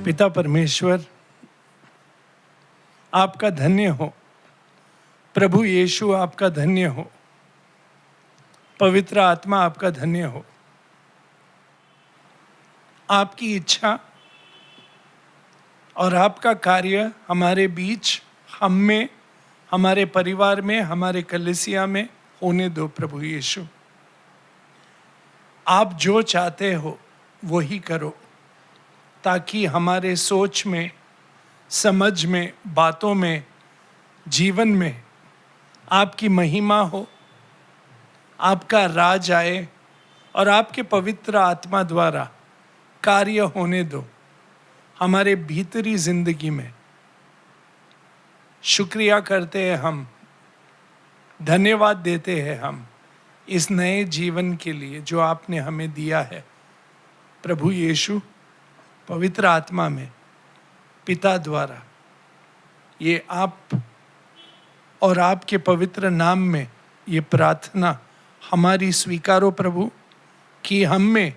पिता परमेश्वर, आपका धन्य हो। प्रभु यीशु आपका धन्य हो। पवित्र आत्मा आपका धन्य हो। आपकी इच्छा और आपका कार्य हमारे बीच, हम में, हमारे परिवार में, हमारे कलीसिया में होने दो। प्रभु यीशु, आप जो चाहते हो वो ही करो, ताकि हमारे सोच में, समझ में, बातों में, जीवन में आपकी महिमा हो, आपका राज आए और आपके पवित्र आत्मा द्वारा कार्य होने दो हमारे भीतरी जिंदगी में। शुक्रिया करते हैं हम, धन्यवाद देते हैं हम इस नए जीवन के लिए जो आपने हमें दिया है। प्रभु यीशु, पवित्र आत्मा में, पिता द्वारा, ये आप और आपके पवित्र नाम में ये प्रार्थना हमारी स्वीकारो प्रभु, कि हम में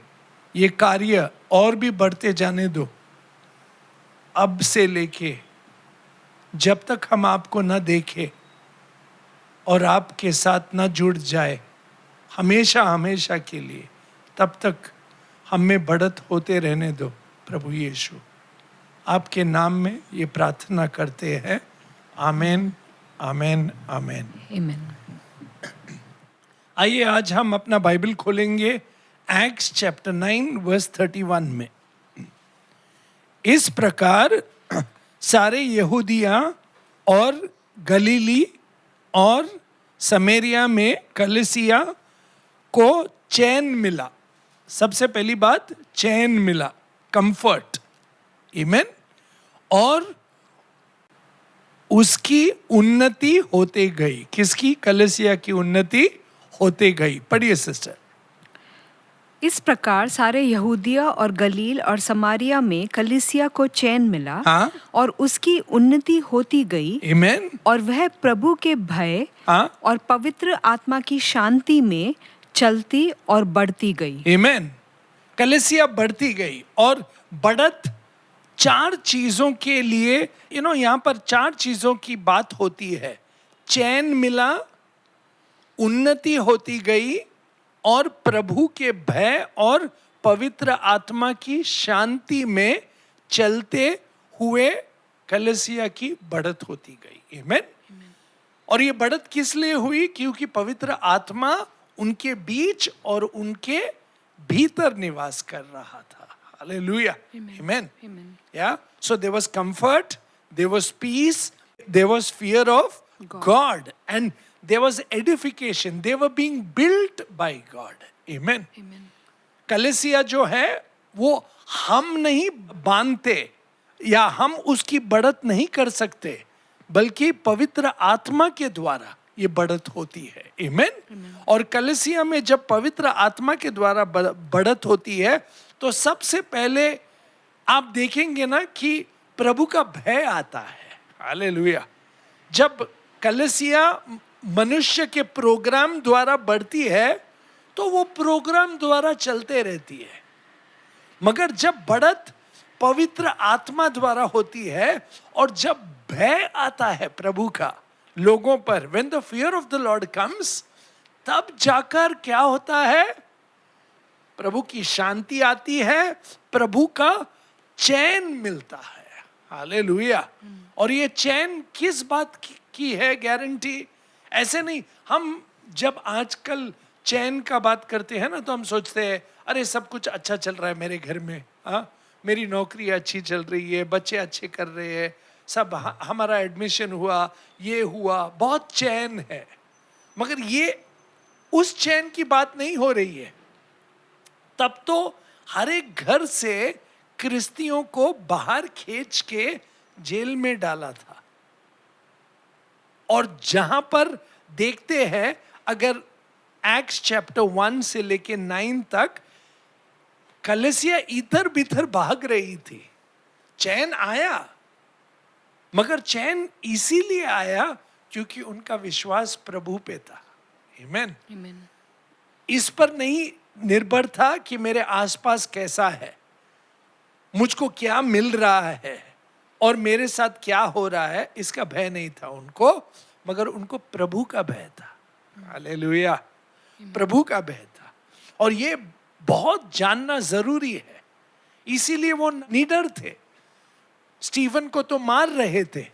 ये कार्य और भी बढ़ते जाने दो। अब से लेके जब तक हम आपको न देखें और आपके साथ न जुड़ जाए हमेशा हमेशा के लिए, तब तक हम में बढ़त होते रहने दो। प्रभु यीशु, आपके नाम में ये प्रार्थना करते हैं। आमेन, आमेन, आमेन, आमेन। आइए आज हम अपना बाइबल खोलेंगे एक्ट्स चैप्टर 9 वर्स 31 में। इस प्रकार सारे यहूदिया और गलीली और समेरिया में कलीसिया को चैन मिला। सबसे पहली बात, चैन मिला, कंफर्ट, आमीन। और उसकी उन्नति होते गई। किसकी? कलीसिया की उन्नति होते गई। पढ़िए सिस्टर। इस प्रकार सारे यहूदिया और गलील और समारिया में कलीसिया को चैन मिला, हाँ, और उसकी उन्नति होती गई, आमीन। और वह प्रभु के भय, हाँ, और पवित्र आत्मा की शांति में चलती और बढ़ती गई। आमीन। कलीसिया बढ़ती गई और बढ़त चार चीजों के लिए, यहाँ पर चार चीजों की बात होती है। चैन मिला, उन्नति होती गई और प्रभु के भय और पवित्र आत्मा की शांति में चलते हुए कलीसिया की बढ़त होती गई। आमीन। और ये बढ़त किस लिए हुई? क्योंकि पवित्र आत्मा उनके बीच और उनके भीतर निवास कर रहा था। Hallelujah, amen. Yeah, so there was comfort, there was peace, there was fear of God, and there was edification. They were being built by God. Amen. कलीसिया जो है वो हम नहीं बांधते या हम उसकी बढ़त नहीं कर सकते, बल्कि पवित्र आत्मा के द्वारा ये बढ़त होती है। आमीन। और कलीसिया में जब पवित्र आत्मा के द्वारा बढ़त होती है तो सबसे पहले आप देखेंगे ना कि प्रभु का भय आता है। हालेलुया। जब कलीसिया मनुष्य के प्रोग्राम द्वारा बढ़ती है तो वो प्रोग्राम द्वारा चलते रहती है, मगर जब बढ़त पवित्र आत्मा द्वारा होती है और जब भय आता है प्रभु का लोगों पर, when the fear of the Lord comes, तब जाकर क्या होता है? प्रभु की शांति आती है, प्रभु का चैन मिलता है। हालेलुया। और ये चैन किस बात की है गारंटी? ऐसे नहीं, हम जब आजकल चैन का बात करते हैं ना तो हम सोचते हैं अरे सब कुछ अच्छा चल रहा है मेरे घर में, मेरी नौकरी अच्छी चल रही है, बच्चे अच्छे कर रहे हैं, सब हमारा एडमिशन हुआ, ये हुआ, बहुत चैन है। मगर ये उस चैन की बात नहीं हो रही है। तब तो हर एक घर से क्रिस्तियों को बाहर खींच के जेल में डाला था। और जहां पर देखते हैं, अगर एक्ट्स चैप्टर 1 से लेके 9 तक कलीसिया इधर बिधर भाग रही थी। चैन आया, मगर चैन इसीलिए आया क्योंकि उनका विश्वास प्रभु पे था। आमीन। इस पर नहीं निर्भर था कि मेरे आसपास कैसा है। मुझको क्या मिल रहा है और मेरे साथ क्या हो रहा है, इसका भय नहीं था उनको, मगर उनको प्रभु का भय था। हालेलुया, प्रभु का भय था। और ये बहुत जानना जरूरी है, इसीलिए वो निडर थे। स्टीवन को तो मार रहे थे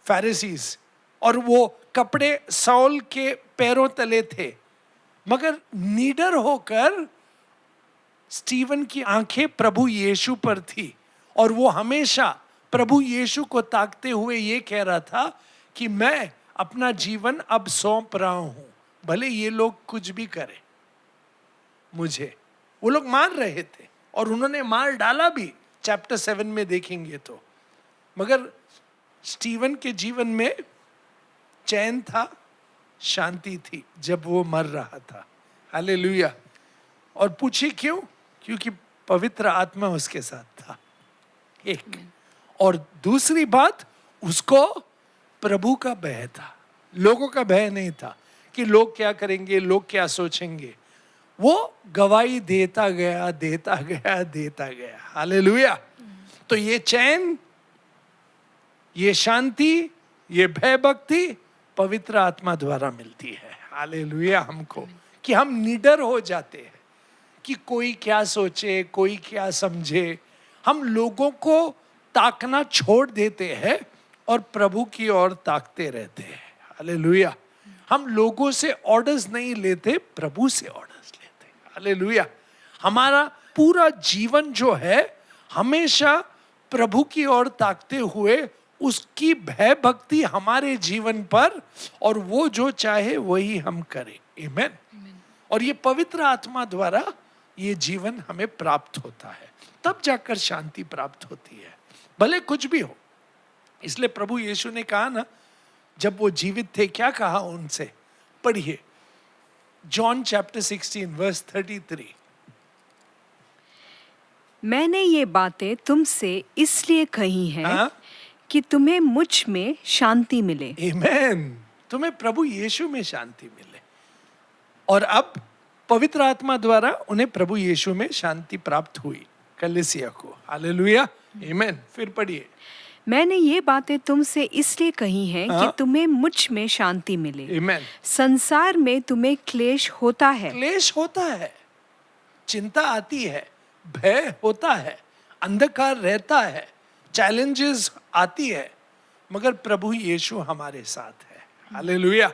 फैरिसीज, और वो कपड़े साउल के पैरों तले थे, मगर निडर होकर स्टीवन की आंखें प्रभु यीशु पर थी, और वो हमेशा प्रभु यीशु को ताकते हुए ये कह रहा था कि मैं अपना जीवन अब सौंप रहा हूं, भले ये लोग कुछ भी करें मुझे। वो लोग मार रहे थे और उन्होंने मार डाला भी, चैप्टर 7 में देखेंगे तो। मगर स्टीवन के जीवन में चैन था, शांति थी जब वो मर रहा था। हालेलुया। और पूछिए क्यों? क्योंकि पवित्र आत्मा उसके साथ था, एक। और दूसरी बात, उसको प्रभु का भय था, लोगों का भय नहीं था कि लोग क्या करेंगे, लोग क्या सोचेंगे। वो गवाही देता गया, देता गया, देता गया। हालेलुया। तो ये चैन, ये शांति, ये भय भक्ति पवित्र आत्मा द्वारा मिलती है। हालेलुया। हमको कि हम निडर हो जाते हैं कि कोई क्या सोचे, कोई क्या समझे। हम लोगों को ताकना छोड़ देते हैं और प्रभु की ओर ताकते रहते हैं। हालेलुया। हम लोगों से ऑर्डर्स नहीं लेते, प्रभु से ऑर्डर्स लेते हैं। हालेलुया। हमारा पूरा जीवन जो है हमेशा प्रभु की ओर ताकते हुए, उसकी भय भक्ति हमारे जीवन पर, और वो जो चाहे वही हम करें। आमीन। और ये पवित्र आत्मा द्वारा ये जीवन हमें प्राप्त होता है, तब जाकर शांति प्राप्त होती है, भले कुछ भी हो। इसलिए प्रभु यीशु ने कहा ना, जब वो जीवित थे, क्या कहा उनसे? पढ़िए जॉन चैप्टर 16 वर्स 33। मैंने ये बातें तुमसे इसलिए कही हैं कि तुम्हें मुझ में शांति मिले। आमीन। तुम्हें प्रभु यीशु में शांति मिले। और अब पवित्र आत्मा द्वारा उन्हें प्रभु यीशु में शांति प्राप्त हुई, कलीसिया को। हालेलुया। आमीन। फिर पढ़िए। मैंने ये बातें तुमसे इसलिए कही हैं कि तुम्हें मुझ में शांति मिले। आमीन। संसार में तुम्हें क्लेश होता है। क्लेश होता है, चिंता आती है, भय होता है, अंधकार रहता है, चैलेंजेस आती है, मगर प्रभु यीशु हमारे साथ है। हालेलुया।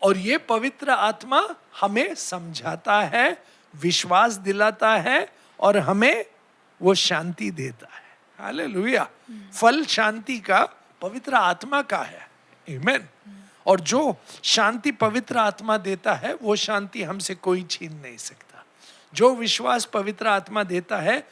और ये पवित्र आत्मा हमें समझाता है, विश्वास दिलाता है, और हमें वो शांति देता है। हालेलुया। फल शांति का पवित्र आत्मा का है। आमीन। और जो शांति पवित्र आत्मा देता है, वो शांति हमसे कोई छीन नहीं सकता। जो विश्वास पवित्र आत्मा देता है,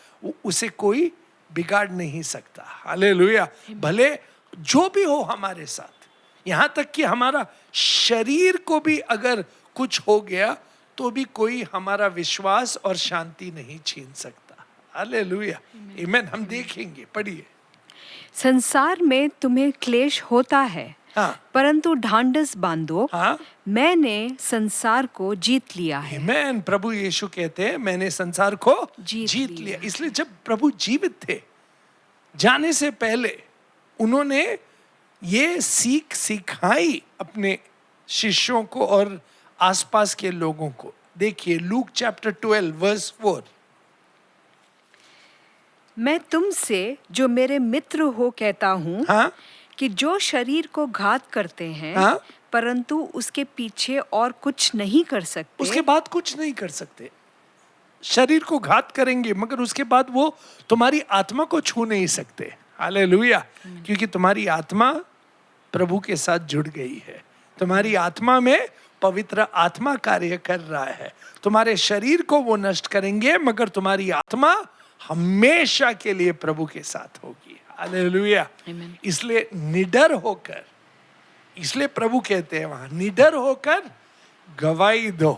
उसे कोई बिगाड़ नहीं सकता। हालेलुया। भले जो भी हो हमारे साथ, यहां तक कि हमारा शरीर को भी अगर कुछ हो गया, तो भी कोई हमारा विश्वास और शांति नहीं छीन सकता। हालेलुया। आमीन। हम देखेंगे, पढ़िए। संसार में तुम्हें क्लेश होता है, परंतु ढांढस बांधो, मैंने संसार को जीत लिया है। आमीन। प्रभु यीशु कहते हैं, मैंने संसार को जीत लिया। इसलिए जब प्रभु जीवित थे, जाने से पहले उन्होंने ये सीख सिखाई अपने शिष्यों को और आसपास के लोगों को। देखिए लूक चैप्टर 12 वर्स 4। मैं तुमसे जो मेरे मित्र हो कहता हूँ कि जो शरीर को घात करते हैं, परंतु उसके पीछे और कुछ नहीं कर सकते। उसके बाद कुछ नहीं कर सकते। शरीर को घात करेंगे, मगर उसके बाद वो तुम्हारी आत्मा को छू नहीं सकते। हालेलुया। क्योंकि तुम्हारी आत्मा प्रभु के साथ जुड़ गई है। तुम्हारी आत्मा में पवित्र आत्मा कार्य कर रहा है। तुम्हारे शरीर को वो नष्ट करेंगे, मगर तुम्हारी आत्मा हमेशा के लिए प्रभु के साथ होगी। हालेलुया। इसलिए निडर होकर, इसलिए प्रभु कहते हैं वहां, निडर होकर गवाही दो।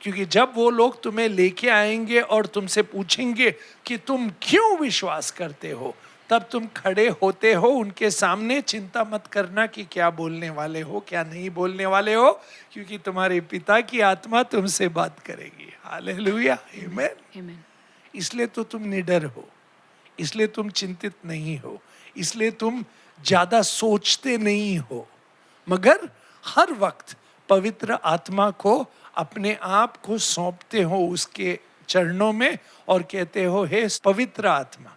क्योंकि जब वो लोग तुम्हें लेके आएंगे और तुमसे पूछेंगे कि तुम क्यों विश्वास करते हो, तब तुम खड़े होते हो उनके सामने। चिंता मत करना कि क्या बोलने वाले हो, क्या नहीं बोलने वाले हो, क्योंकि तुम्हारे पिता की आत्मा तुमसे बात करेगी। हालेलुया। आमीन। इसलिए तो तुम निडर हो। इसलिए तुम चिंतित नहीं हो, इसलिए तुम ज्यादा सोचते नहीं हो, मगर हर वक्त पवित्र आत्मा को अपने आप को सौंपते हो उसके चरणों में और कहते हो, हे पवित्र आत्मा,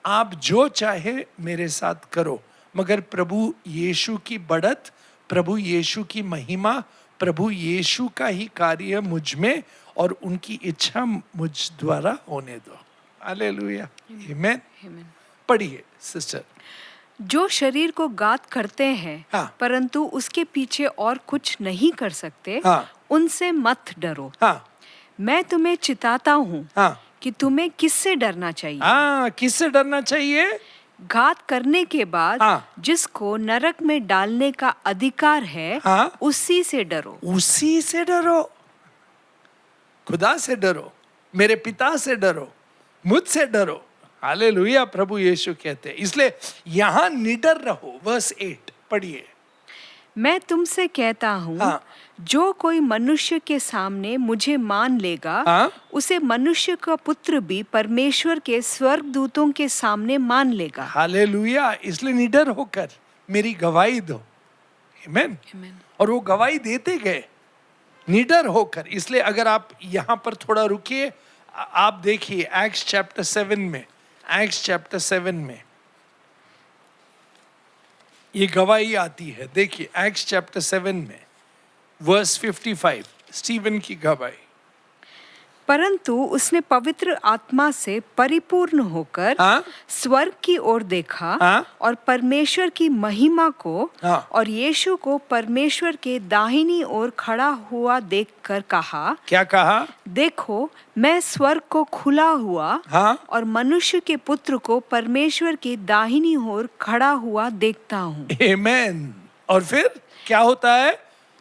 आप जो चाहे मेरे साथ करो, मगर प्रभु यीशु की बढ़त, प्रभु यीशु की महिमा, प्रभु यीशु का ही कार्य मुझ में और उनकी इच्छा मुझ द्वारा होने दो। हालेलुया, आमीन। पढ़िए सिस्टर। जो शरीर को घात करते हैं, हाँ। परंतु उसके पीछे और कुछ नहीं कर सकते, हाँ। उनसे मत डरो। हाँ। मैं तुम्हें चिताता हूँ हाँ। कि तुम्हें किससे डरना चाहिए। हाँ, किससे डरना चाहिए? घात करने के बाद हाँ। जिसको नरक में डालने का अधिकार है, हाँ। उसी से डरो। उसी से डरो, खुदा से डरो, मेरे पिता से डरो, मुझसे डरो। हालेलुया, प्रभु यीशु कहते हैं। इसलिए यहां निडर रहो। वर्स 8 पढ़िए। मैं तुमसे कहता हूँ, हाँ। जो कोई मनुष्य के सामने मुझे मान लेगा, हाँ। उसे मनुष्य का पुत्र भी परमेश्वर के स्वर्गदूतों के सामने मान लेगा। हालेलुया, इसलिए निडर होकर मेरी गवाही दो। आमीन। और वो गवाही देते गए निडर होकर। इसलिए अगर आप यहां पर थोड़ा रुकिए, आप देखिए एक्ट्स चैप्टर 7 में, एक्ट्स चैप्टर 7 में ये गवाही आती है। देखिए एक्ट्स चैप्टर 7 में वर्स 55, स्टीवन की गवाही। परंतु उसने पवित्र आत्मा से परिपूर्ण होकर हाँ? स्वर्ग की ओर देखा, हाँ? और परमेश्वर की महिमा को, हाँ? और यीशु को परमेश्वर के दाहिनी ओर खड़ा हुआ देखकर कहा, क्या कहा? देखो, मैं स्वर्ग को खुला हुआ, हाँ? और मनुष्य के पुत्र को परमेश्वर की दाहिनी ओर खड़ा हुआ देखता हूँ। आमीन। और फिर क्या होता है?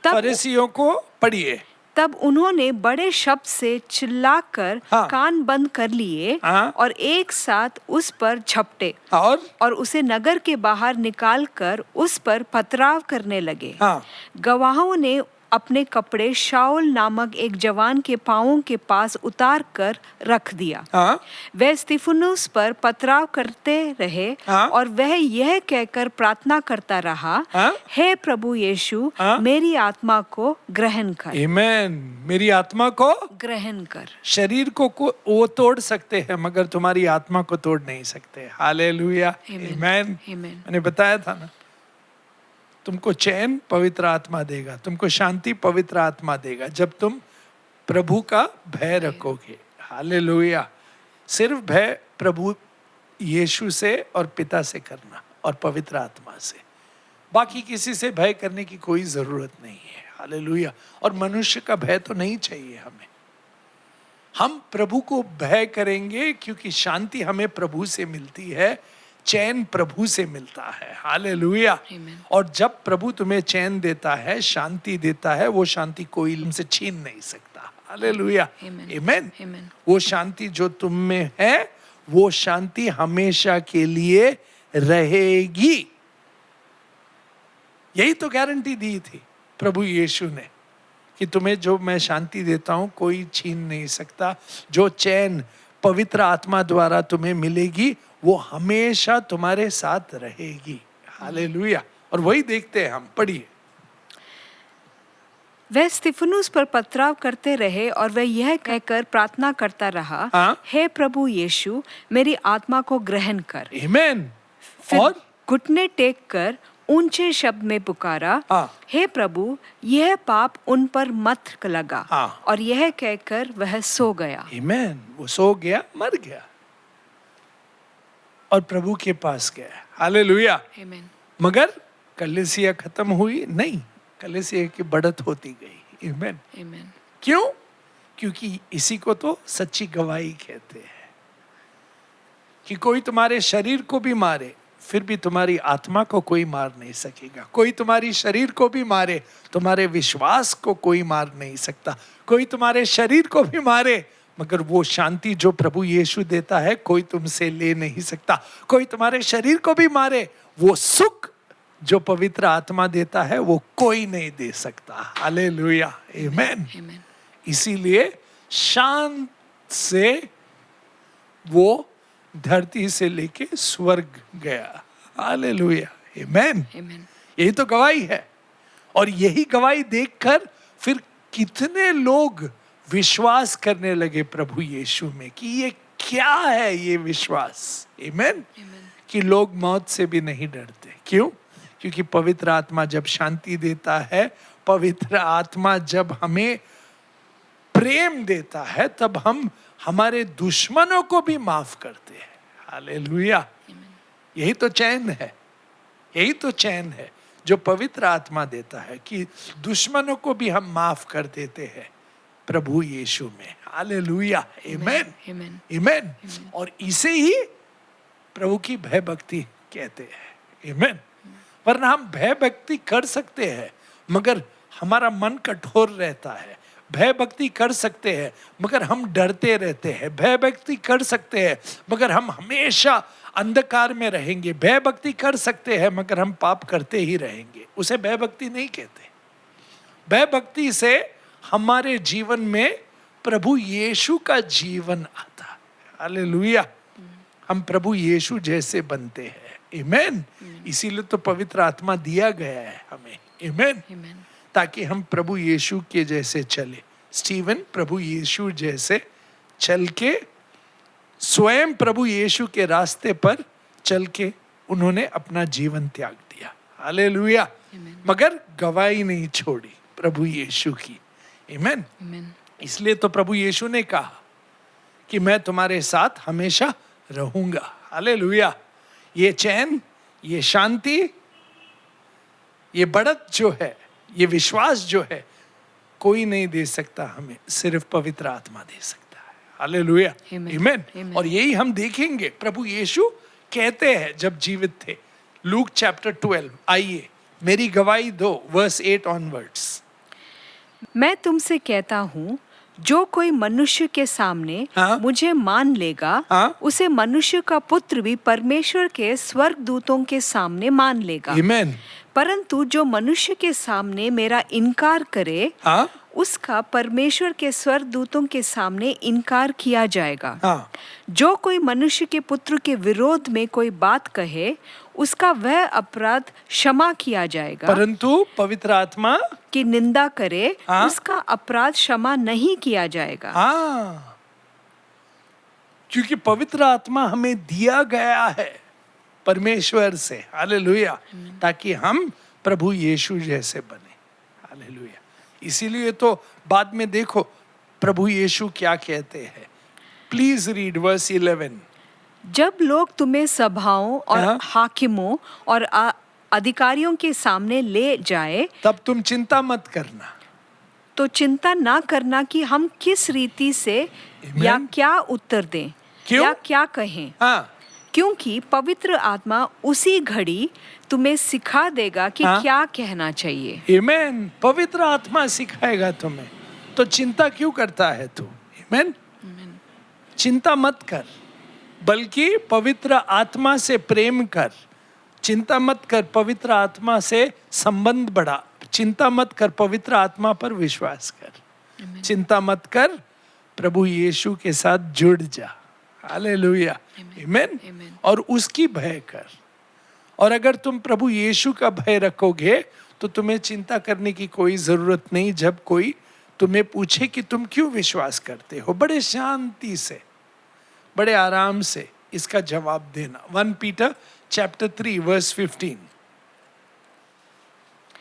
फरीसियों को पढ़िए। तब उन्होंने बड़े शब्द से चिल्लाकर हाँ। कान बंद कर लिए, हाँ। और एक साथ उस पर झपटे, और उसे नगर के बाहर निकालकर उस पर पथराव करने लगे। हाँ। गवाहों ने अपने कपड़े शाऊल नामक एक जवान के पांवों के पास उतार कर रख दिया। हाँ। वह स्तिफनुस पर पथराव करते रहे। हाँ। और वह यह कहकर प्रार्थना करता रहा, हाँ। हे प्रभु यीशु, हाँ। मेरी आत्मा को ग्रहण कर। आमीन। मेरी आत्मा को ग्रहण कर। शरीर को वो तोड़ सकते हैं, मगर तुम्हारी आत्मा को तोड़ नहीं सकते। हालेलुया, आमीन। मैंने बताया था ना, तुमको चैन पवित्र आत्मा देगा, तुमको शांति पवित्र आत्मा देगा जब तुम प्रभु का भय रखोगे। हालेलुया। सिर्फ भय प्रभु यीशु से और पिता से करना और पवित्र आत्मा से, बाकी किसी से भय करने की कोई जरूरत नहीं है। हालेलुया। और मनुष्य का भय तो नहीं चाहिए हमें। हम प्रभु को भय करेंगे क्योंकि शांति हमें प्रभु से मिलती है, चैन प्रभु से मिलता है। हालेलुया। और जब प्रभु तुम्हें चैन देता है, शांति देता है, वो शांति कोई तुमसे छीन नहीं सकता। हालेलुया, आमीन। वो शांति जो तुम में है, वो शांति हमेशा के लिए रहेगी। यही तो गारंटी दी थी प्रभु यीशु ने कि तुम्हें जो मैं शांति देता हूं कोई छीन नहीं सकता। जो चैन पवित्र आत्मा द्वारा तुम्हें मिलेगी वो हमेशा तुम्हारे साथ रहेगी। हालेलुया। और वही देखते हैं हम। पढ़िए। वह स्तिफनुस पर पथराव करते रहे, और वह यह कहकर प्रार्थना करता रहा, हाँ? हे प्रभु यीशु, मेरी आत्मा को ग्रहण कर। आमीन। और घुटने टेक कर ऊंचे शब्द में पुकारा, हाँ। हे प्रभु, यह पाप उन पर मत लगा। हाँ। और यह कहकर वह सो गया। आमीन। वो सो गया, मर गया और प्रभु के पास गया। हालेलुया। मगर कलीसिया खत्म हुई नहीं, कलीसिया की बढ़त होती गई। आमीन। क्यों? क्योंकि इसी को तो सच्ची गवाही कहते हैं कि कोई तुम्हारे शरीर को भी मारे फिर भी तुम्हारी आत्मा को कोई मार नहीं सकेगा। कोई तुम्हारी शरीर को भी मारे, तुम्हारे विश्वास को कोई मार नहीं सकता। कोई तुम्हारे शरीर को भी मारे, मगर वो शांति जो प्रभु यीशु देता है कोई तुमसे ले नहीं सकता। कोई तुम्हारे शरीर को भी मारे, वो सुख जो पवित्र आत्मा देता है वो कोई नहीं दे सकता। हालेलुया, आमीन। इसीलिए शांत से वो धरती से लेके स्वर्ग गया। हालेलुया, आमेन। Amen. यही तो गवाही है। और यही गवाही देखकर फिर कितने लोग विश्वास करने लगे प्रभु यीशु में कि ये क्या है ये विश्वास। आमेन। कि लोग मौत से भी नहीं डरते। क्यों? क्योंकि पवित्र आत्मा जब शांति देता है, पवित्र आत्मा जब हमें प्रेम देता है, तब हम हमारे दुश्मनों को भी माफ करते हैं। हालेलुया। यही तो चैन है, यही तो चैन है जो पवित्र आत्मा देता है कि दुश्मनों को भी हम माफ कर देते हैं प्रभु यीशु में। हालेलुया, आमेन, आमेन। और इसे ही प्रभु की भय भक्ति कहते हैं। आमेन। वरना हम भय भक्ति कर सकते हैं मगर हमारा मन कठोर रहता है। भय भक्ति कर सकते हैं मगर हम डरते रहते हैं। भय भक्ति कर सकते हैं मगर हम हमेशा अंधकार में रहेंगे। भय भक्ति कर सकते हैं मगर हम पाप करते ही रहेंगे। उसे भय भक्ति नहीं कहते। भय भक्ति से हमारे जीवन में प्रभु यीशु का जीवन आता है। हालेलुया। हम प्रभु यीशु जैसे बनते हैं। आमेन। इसीलिए तो पवित्र आत्मा दिया गया है हमें। आमेन। ताकि हम प्रभु यीशु के जैसे चले। स्टीवन प्रभु यीशु जैसे चल के, स्वयं प्रभु यीशु के रास्ते पर चल के उन्होंने अपना जीवन त्याग दिया। हालेलुया। मगर गवाही नहीं छोड़ी प्रभु यीशु की। आमेन। इसलिए तो प्रभु यीशु ने कहा कि मैं तुम्हारे साथ हमेशा रहूंगा। हालेलुया। ये चैन, ये शांति, ये बढ़त जो है, ये विश्वास जो है, कोई नहीं दे सकता हमें, सिर्फ पवित्र आत्मा दे सकता है। हालेलुया, आमेन। और यही हम देखेंगे प्रभु यीशु कहते हैं जब जीवित थे। लूक चैप्टर 12, आइए मेरी गवाही दो, वर्स 8 ऑनवर्ड्स। मैं तुमसे कहता हूँ, जो कोई मनुष्य के सामने मुझे मान लेगा, उसे मनुष्य का पुत्र भी परमेश्वर के स्वर्गदूतों के सामने मान लेगा। आमेन। परंतु जो मनुष्य के सामने मेरा इनकार करे, उसका परमेश्वर के स्वर्गदूतों के सामने इनकार किया जाएगा। जो कोई मनुष्य के पुत्र के विरोध में कोई बात कहे, उसका वह अपराध क्षमा किया जाएगा। परंतु पवित्र आत्मा की निंदा करे, उसका अपराध क्षमा नहीं किया जाएगा। क्योंकि पवित्र आत्मा हमें दिया गया है परमेश्वर से। हालेलुया। ताकि हम प्रभु यीशु जैसे बने। हालेलुया। इसीलिए तो बाद में देखो प्रभु यीशु क्या कहते हैं। Please read verse 11। जब लोग तुम्हें सभाओं और हाकिमों और अधिकारियों के सामने ले जाए, तब तुम चिंता मत करना। तो चिंता ना करना कि हम किस रीति से या क्या उत्तर दें, या क्या कहें। क्योंकि पवित्र आत्मा उसी घड़ी तुम्हें सिखा देगा कि क्या कहना चाहिए। आमेन। पवित्र आत्मा सिखाएगा तुम्हें। तो चिंता क्यों करता है तू? आमेन। चिंता मत कर, बल्कि पवित्र आत्मा से प्रेम कर। चिंता मत कर, पवित्र आत्मा से संबंध बढ़ा। चिंता मत कर, पवित्र आत्मा पर विश्वास कर। चिंता मत कर, प्रभु यीशु के साथ जुड़ जा। हालेलुया, आमेन। और उसकी भय कर। और अगर तुम प्रभु यीशु का भय रखोगे तो तुम्हें चिंता करने की कोई जरूरत नहीं। जब कोई तुम्हें पूछे कि तुम क्यों विश्वास करते हो, बड़े शांति से, बड़े आराम से इसका जवाब देना। 1 Peter chapter 3 verse 15।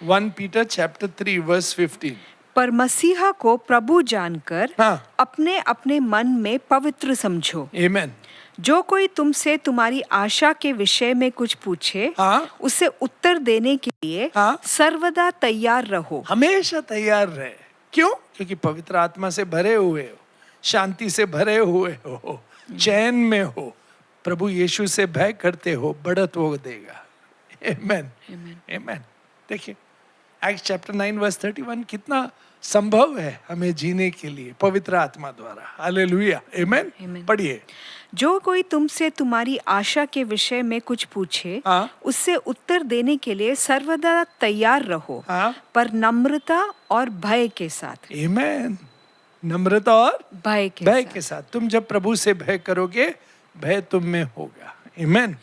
1 Peter chapter 3 verse 15। पर मसीहा को प्रभु जानकर अपने अपने मन में पवित्र समझो। आमेन। जो कोई तुमसे तुम्हारी आशा के विषय में कुछ पूछे, उसे उत्तर देने के लिए सर्वदा तैयार रहो। हमेशा तैयार रहे। क्यों? क्योंकि पवित्र आत्मा से भरे हुए हो, शांति से भरे हुए हो, चैन में हो, प्रभु यीशु से भय करते हो, बढ़त वो देगा। आमेन, आमेन। देखिए एक्ट्स चैप्टर 9 वर्स 31 कितना संभव है हमें जीने के लिए पवित्र आत्मा द्वारा। हालेलुया, आमेन। पढ़िए। जो कोई तुमसे तुम्हारी आशा के विषय में कुछ पूछे, उससे उत्तर देने के लिए सर्वदा तैयार रहो, पर नम्रता और भय के साथ। आमेन। नम्रता और भय के साथ। तुम जब प्रभु से भय करोगे, भय तुम में होगा। आमेन।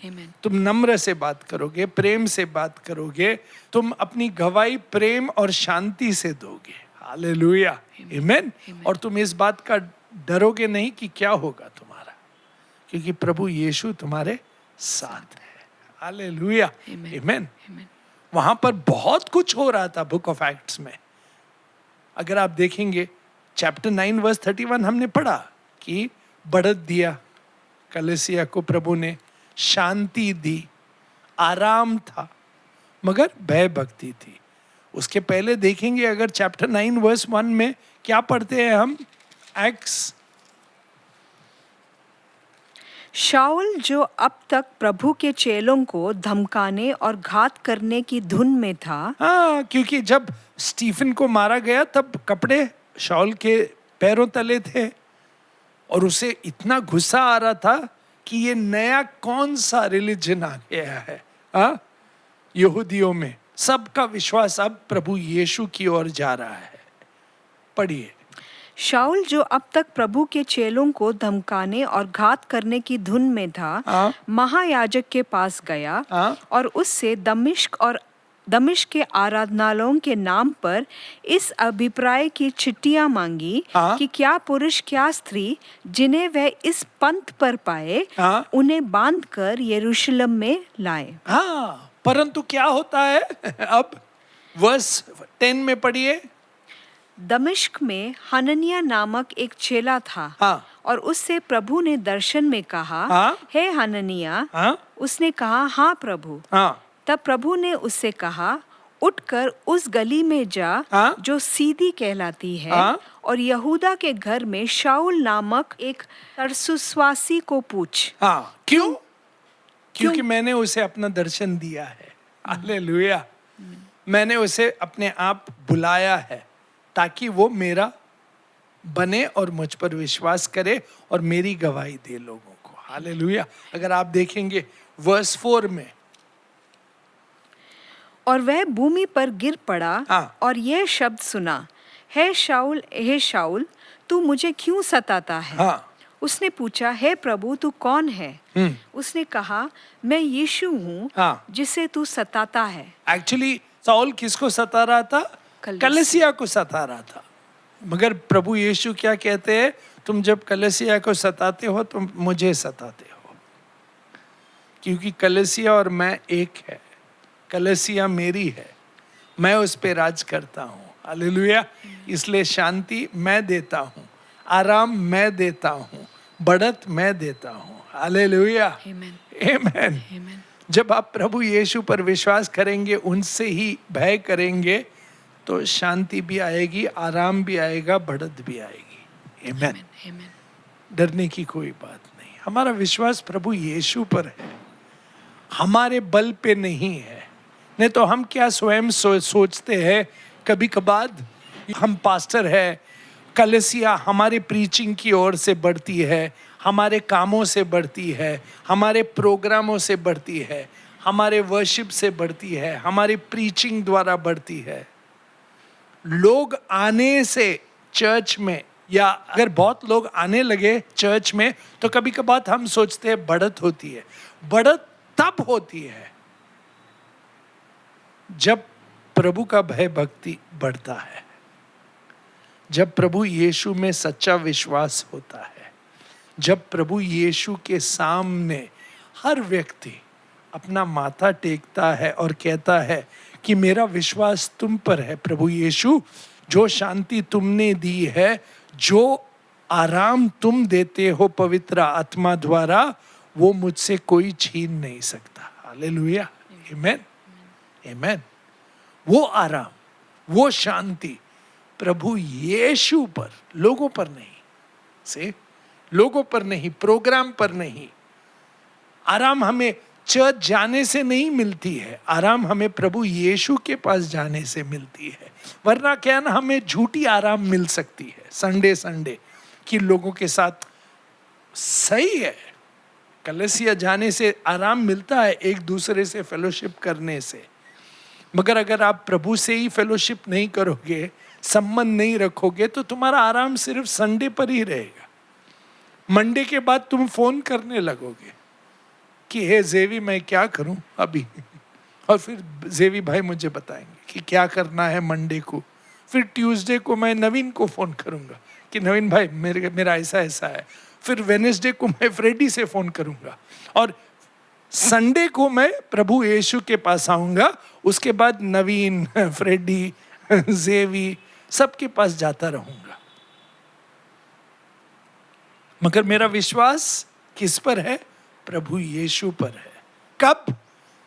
तुम नम्र से बात करोगे, प्रेम से बात करोगे, तुम अपनी गवाही प्रेम और शांति से दोगे। हालेलुया। आमेन। और तुम इस बात का डरोगे नहीं कि क्या होगा तुम्हारा, क्योंकि प्रभु यीशु तुम्हारे साथ है। हालेलुया। आमेन। वहां पर बहुत कुछ हो रहा था बुक ऑफ एक्ट्स में। अगर आप देखेंगे चैप्टर 9 वर्स 31 हमने पढ़ा कि बढ़त दिया कलीसिया को प्रभु ने, शांति दी, आराम था, मगर भय भक्ति थी। उसके पहले देखेंगे अगर चैप्टर 9 वर्स 1 में क्या पढ़ते हैं हम, एक्ट्स। शाऊल जो अब तक प्रभु के चेलों को धमकाने और घात करने की धुन में था। हाँ, क्योंकि जब स्टीफन को मारा गया तब कपड़े शाऊल के पैरों तले थे और उसे इतना गुस्सा आ रहा था कि ये नया कौन सा रिलीजन आ गया है। हाँ, यहूदियों में सबका विश्वास अब प्रभु यीशु की ओर जा रहा है। पढ़िए। शाऊल जो अब तक प्रभु के चेलों को धमकाने और घात करने की धुन में था, महायाजक के पास गया और उससे दमिश्क के आराधनालयों के नाम पर इस अभिप्राय की चिट्ठियां मांगी कि क्या पुरुष क्या स्त्री जिन्हें वह इस पंथ पर पाए उन्हें बांधकर यरूशलेम में लाए। हाँ, परंतु क्या होता है अब, वर्स 10 में पढ़िए। दमिश्क में हननिया नामक एक चेला था और उससे प्रभु ने दर्शन में कहा, हे हननिया। उसने कहा, हाँ प्रभु। तब प्रभु ने उससे कहा, उठकर उस गली में जा जो सीधी कहलाती है और यहूदा के घर में शाऊल नामक एक तरसुसवासी को पूछ। क्यों? क्योंकि मैंने उसे अपना दर्शन दिया है। हालेलुया। मैंने उसे अपने आप बुलाया है ताकि वो मेरा बने और मुझ पर विश्वास करे और मेरी गवाही दे लोगों को। हालेलुया। अगर आप देखेंगे वर्स 4 में, और वह भूमि पर गिर पड़ा और यह शब्द सुना, हे शाऊल तू मुझे क्यों सताता है? उसने पूछा, हे प्रभु तू कौन है? उसने कहा, मैं यीशु हूँ जिसे तू सताता है। एक्चुअली शाऊल किसको सता रहा था? कलीसिया को सता रहा था। मगर प्रभु यीशु क्या कहते हैं, तुम जब कलीसिया को सताते हो तुम मुझे सताते हो, क्योंकि कलीसिया और मैं एक है। कलीसिया मेरी है, मैं उस पे राज करता हूँ। हालेलुया। इसलिए शांति मैं देता हूँ, आराम मैं देता हूँ, बढ़त मैं देता हूँ। हालेलुया। आमेन। जब आप प्रभु यीशु पर विश्वास करेंगे, उनसे ही भय करेंगे, तो शांति भी आएगी, आराम भी आएगा, बढ़त भी आएगी। आमेन। डरने की कोई बात नहीं। हमारा विश्वास प्रभु यीशु पर है, हमारे बल पे नहीं है। नहीं तो हम क्या स्वयं सोचते हैं कभी कभार, हम पास्टर है, कलीसिया हमारे प्रीचिंग की ओर से बढ़ती है, हमारे कामों से बढ़ती है, हमारे प्रोग्रामों से बढ़ती है, हमारे वर्शिप से बढ़ती है, हमारी प्रीचिंग द्वारा बढ़ती है। लोग आने से चर्च में, या अगर बहुत लोग आने लगे चर्च में, तो कभी कभार हम सोचते हैं बढ़त होती है। बढ़त तब होती है जब प्रभु का भय भक्ति बढ़ता है, जब प्रभु यीशु में सच्चा विश्वास होता है, जब प्रभु यीशु के सामने हर व्यक्ति अपना माथा टेकता है और कहता है कि मेरा विश्वास तुम पर है प्रभु यीशु, जो शांति तुमने दी है, जो आराम तुम देते हो पवित्र आत्मा द्वारा, वो मुझसे कोई छीन नहीं सकता। हालेलुया। आमेन। आमेन। वो आराम, वो शांति प्रभु यीशु पर, लोगों पर नहीं, लोगों पर नहीं, प्रोग्राम पर नहीं। आराम हमें चर्च जाने से नहीं मिलती है, आराम हमें प्रभु यीशु के पास जाने से मिलती है। वरना क्या ना, हमें झूठी आराम मिल सकती है संडे कि लोगों के साथ। सही है, कलीसिया जाने से आराम मिलता है, एक दूसरे से फेलोशिप करने से। मगर अगर आप प्रभु से ही फेलोशिप नहीं करोगे, संबंध नहीं रखोगे, तो तुम्हारा आराम सिर्फ संडे पर ही रहेगा। मंडे के बाद तुम फोन करने लगोगे कि हे जेवी मैं क्या करूं अभी, और फिर जेवी भाई मुझे बताएंगे कि क्या करना है मंडे को। फिर ट्यूसडे को मैं नवीन को फोन करूंगा कि नवीन भाई मेरा ऐसा ऐसा है। फिर वेडनेसडे को मैं फ्रेडी से फोन करूंगा, और संडे को मैं प्रभु यीशु के पास आऊंगा। उसके बाद नवीन, फ्रेडी, जेवी सबके पास जाता रहूंगा। मगर मेरा विश्वास किस पर है? प्रभु यीशु पर है। कब?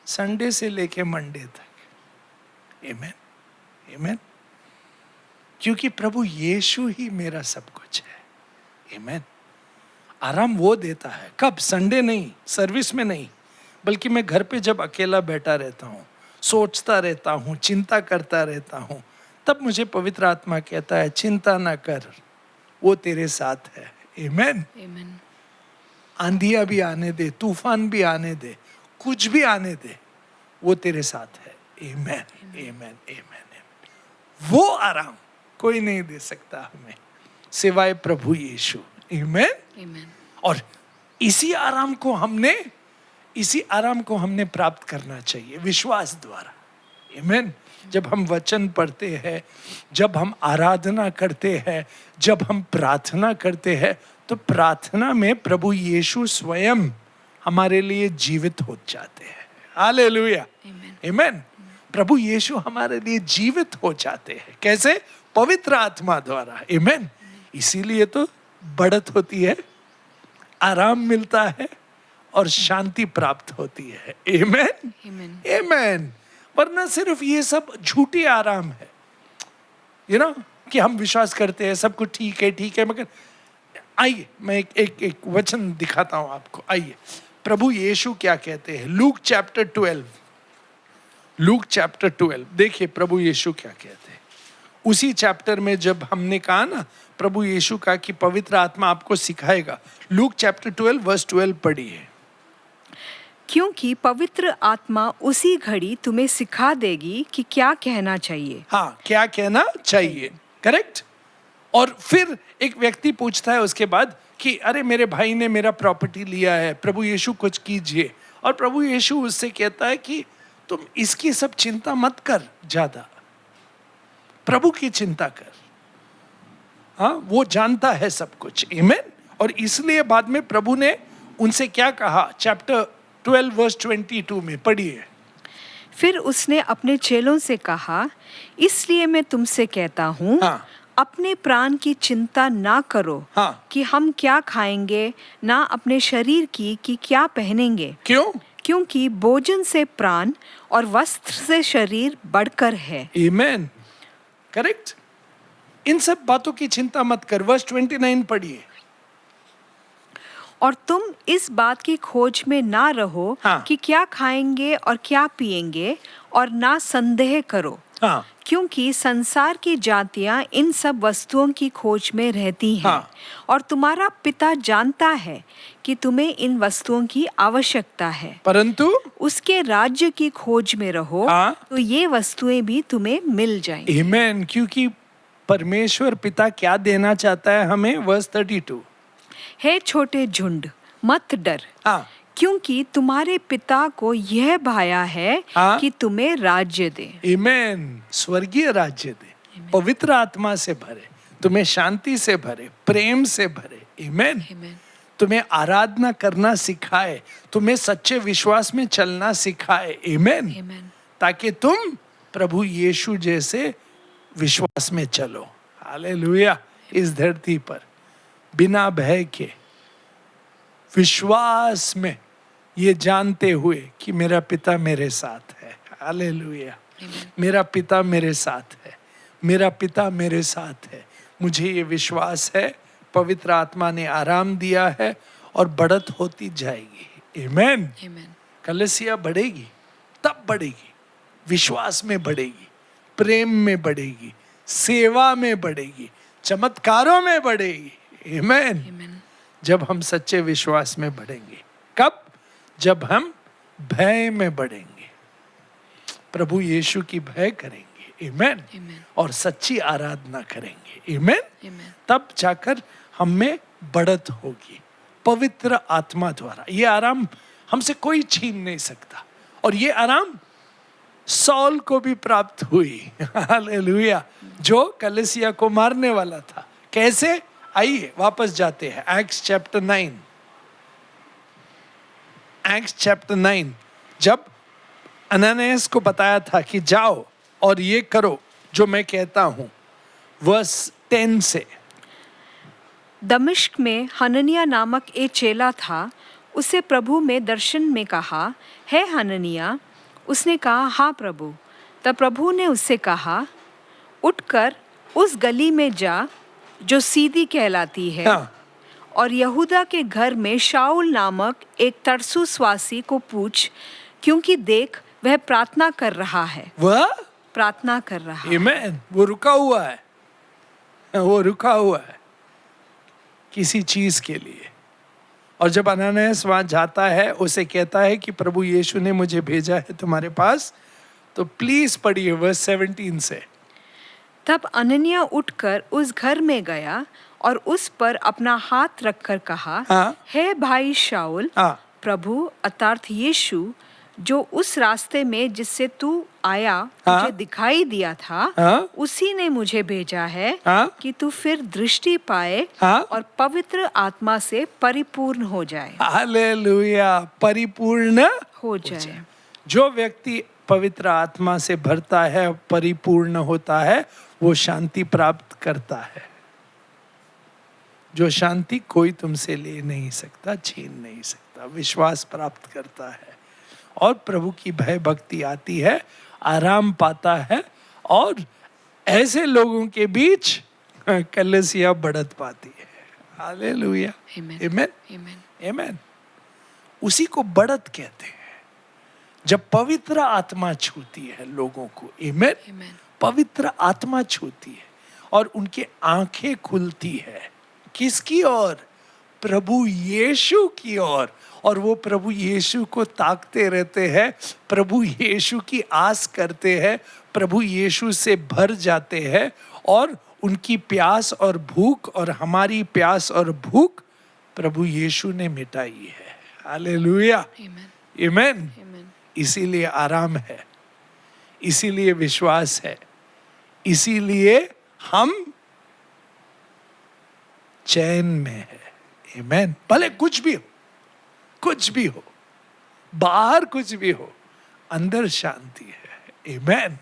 संडे से लेके मंडे तक। आमीन, आमीन। क्योंकि प्रभु यीशु ही मेरा सब कुछ है। आमीन। आराम वो देता है। कब? संडे नहीं, सर्विस में नहीं, बल्कि मैं घर पे जब अकेला बैठा रहता हूँ, सोचता रहता हूँ, चिंता करता रहता हूँ, तब मुझे पवित्र आत्मा कहता है चिंता ना कर, वो तेरे साथ है। आमीन, आमीन। आंधियां भी आने दे, तूफान भी आने दे, कुछ भी आने दे, वो तेरे साथ है। आमीन, आमीन, आमीन। वो आराम कोई नहीं दे सकता हमें सिवाय प्रभु यीशु। आमीन, आमीन। और इसी आराम को हमने प्राप्त करना चाहिए विश्वास द्वारा। आमीन। जब हम वचन पढ़ते हैं, जब हम आराधना करते हैं, जब हम प्रार्थना करते हैं, तो प्रार्थना में प्रभु यीशु स्वयं हमारे लिए जीवित हो जाते हैं। हालेलुया, आमीन। प्रभु यीशु हमारे लिए जीवित हो जाते हैं। कैसे? पवित्र आत्मा द्वारा। आमीन। इसीलिए तो बढ़त होती है, आराम मिलता है और शांति प्राप्त होती है। आमीन, आमीन। वरना सिर्फ ये सब झूठी आराम है, कि हम विश्वास करते हैं सब कुछ ठीक है, मगर आइए मैं एक वचन दिखाता हूं आपको। आइए प्रभु यीशु क्या कहते हैं। लूक चैप्टर 12 देखिए प्रभु यीशु क्या कहते हैं। उसी चैप्टर में जब हमने कहा ना, प्रभु यीशु का कि पवित्र आत्मा आपको सिखाएगा। लूक चैप्टर 12 वर्स 12 पढ़िए। क्योंकि पवित्र आत्मा उसी घड़ी तुम्हें सिखा देगी कि क्या कहना चाहिए। हाँ, क्या कहना चाहिए, करेक्ट। और फिर एक व्यक्ति पूछता है उसके बाद कि अरे मेरे भाई ने मेरा प्रॉपर्टी लिया है, प्रभु यीशु कुछ कीजिए। और प्रभु यीशु उससे कहता है कि तुम इसकी सब चिंता मत कर, ज्यादा प्रभु की चिंता कर। हाँ, वो जानता है सब कुछ। आमीन। और इसलिए बाद में प्रभु ने उनसे क्या कहा, चैप्टर 12 वर्स 22 में पढ़िए। फिर उसने अपने चेलों से कहा, इसलिए मैं तुमसे कहता हूँ, हाँ, अपने प्राण की चिंता ना करो, हाँ, कि हम क्या खाएंगे, ना अपने शरीर की कि क्या पहनेंगे। क्यों? क्योंकि भोजन से प्राण और वस्त्र से शरीर बढ़कर है। आमीन, करेक्ट। इन सब बातों की चिंता मत कर। वर्स 29 पढ़िए। और तुम इस बात की खोज में ना रहो, हाँ, कि क्या खाएंगे और क्या पिएंगे, और ना संदेह करो, हाँ, क्योंकि संसार की जातियां इन सब वस्तुओं की खोज में रहती हैं, हाँ, और तुम्हारा पिता जानता है कि तुम्हें इन वस्तुओं की आवश्यकता है। परंतु उसके राज्य की खोज में रहो, हाँ, तो ये वस्तुएं भी तुम्हें मिल जाएंगी। आमीन। क्योंकि परमेश्वर पिता क्या देना चाहता है हमें? वर्स 32। हे छोटे झुंड, मत डर, हाँ, क्योंकि तुम्हारे पिता को यह भाया है, हाँ, कि तुम्हें राज्य दे। आमीन। स्वर्गीय राज्य दे, पवित्र आत्मा से भरे, तुम्हें शांति से भरे, प्रेम से भरे। आमीन। तुम्हें आराधना करना सिखाए, तुम्हें सच्चे विश्वास में चलना सिखाए। आमीन। ताकि तुम प्रभु यीशु जैसे विश्वास में चलो। हालेलुया। इस धरती पर बिना भय के, विश्वास में, ये जानते हुए कि मेरा पिता मेरे साथ है। हालेलुया। मेरा पिता मेरे साथ है, मेरा पिता मेरे साथ है। मुझे ये विश्वास है, पवित्र आत्मा ने आराम दिया है और बढ़त होती जाएगी। आमीन। कलीसिया बढ़ेगी, तब बढ़ेगी, विश्वास में बढ़ेगी, प्रेम में बढ़ेगी, सेवा में बढ़ेगी, चमत्कारों में बढ़ेगी। आमीन। जब हम सच्चे विश्वास में बढ़ेंगे। कब? जब हम भय में बढ़ेंगे, प्रभु यीशु की भय करेंगे। आमीन। और सच्ची आराधना करेंगे। आमीन। तब जाकर हम में बढ़त होगी, पवित्र आत्मा द्वारा। ये आराम हमसे कोई छीन नहीं सकता। और ये आराम सॉल को भी प्राप्त हुई, हालेलुया, जो कलीसिया को मारने वाला था। कैसे? आइए वापस जाते हैं एक्ट्स चैप्टर 9। एक्ट्स चैप्टर 9, जब अननियास को बताया था कि जाओ और ये करो जो मैं कहता हूं, वर्स 10 से। दमिश्क में हननिया नामक एक चेला था। उसे प्रभु में दर्शन में कहा, हे हननिया। उसने कहा, हाँ प्रभु। तब प्रभु ने उससे कहा, उठकर उस गली में जा जो सीधी कहलाती है, हाँ। और यहूदा के घर में शाऊल नामक एक तरसुसवासी को पूछ, क्योंकि देख वह प्रार्थना कर रहा है। वह प्रार्थना कर रहा है। आमेन। वो रुका हुआ है, वो रुका हुआ है किसी चीज के लिए। और जब अननियास वहां जाता है, उसे कहता है कि प्रभु यीशु ने मुझे भेजा है तुम्हारे पास, तो प्लीज पढ़िए वर्स 17 से। तब अननिया उठकर उस घर में गया और उस पर अपना हाथ रखकर कहा, हाँ। हे भाई शाऊल, हाँ। प्रभु अर्थात यीशु जो उस रास्ते में जिससे तू आया हाँ। तुझे दिखाई दिया था, हाँ। उसी ने मुझे भेजा है, हाँ। कि तू फिर दृष्टि पाए, हाँ। और पवित्र आत्मा से परिपूर्ण हो जाए। हालेलुया, परिपूर्ण हो जाए। जो व्यक्ति पवित्र आत्मा से भरता है, परिपूर्ण होता है, वो शांति प्राप्त करता है। जो शांति कोई तुमसे ले नहीं सकता, छीन नहीं सकता। विश्वास प्राप्त करता है और प्रभु की भय भक्ति आती है, आराम पाता है, और ऐसे लोगों के बीच कलीसिया बढ़त पाती है। हालेलुया, आमेन, आमेन। उसी को बढ़त कहते हैं जब पवित्र आत्मा छूती है लोगों को। आमेन। पवित्र आत्मा छूती है और उनकी आंखें खुलती है। किसकी ओर? प्रभु यीशु की ओर। और वो प्रभु यीशु को ताकते रहते हैं, प्रभु यीशु की आस करते हैं, प्रभु यीशु से भर जाते हैं, और उनकी प्यास और भूख और हमारी प्यास और भूख प्रभु यीशु ने मिटाई है। हालेलुया, आमेन। इसीलिए आराम है, इसीलिए विश्वास है, इसीलिए हम चैन में है। आमेन। भले कुछ भी हो, कुछ भी हो, बाहर कुछ भी हो, अंदर शांति है। आमेन।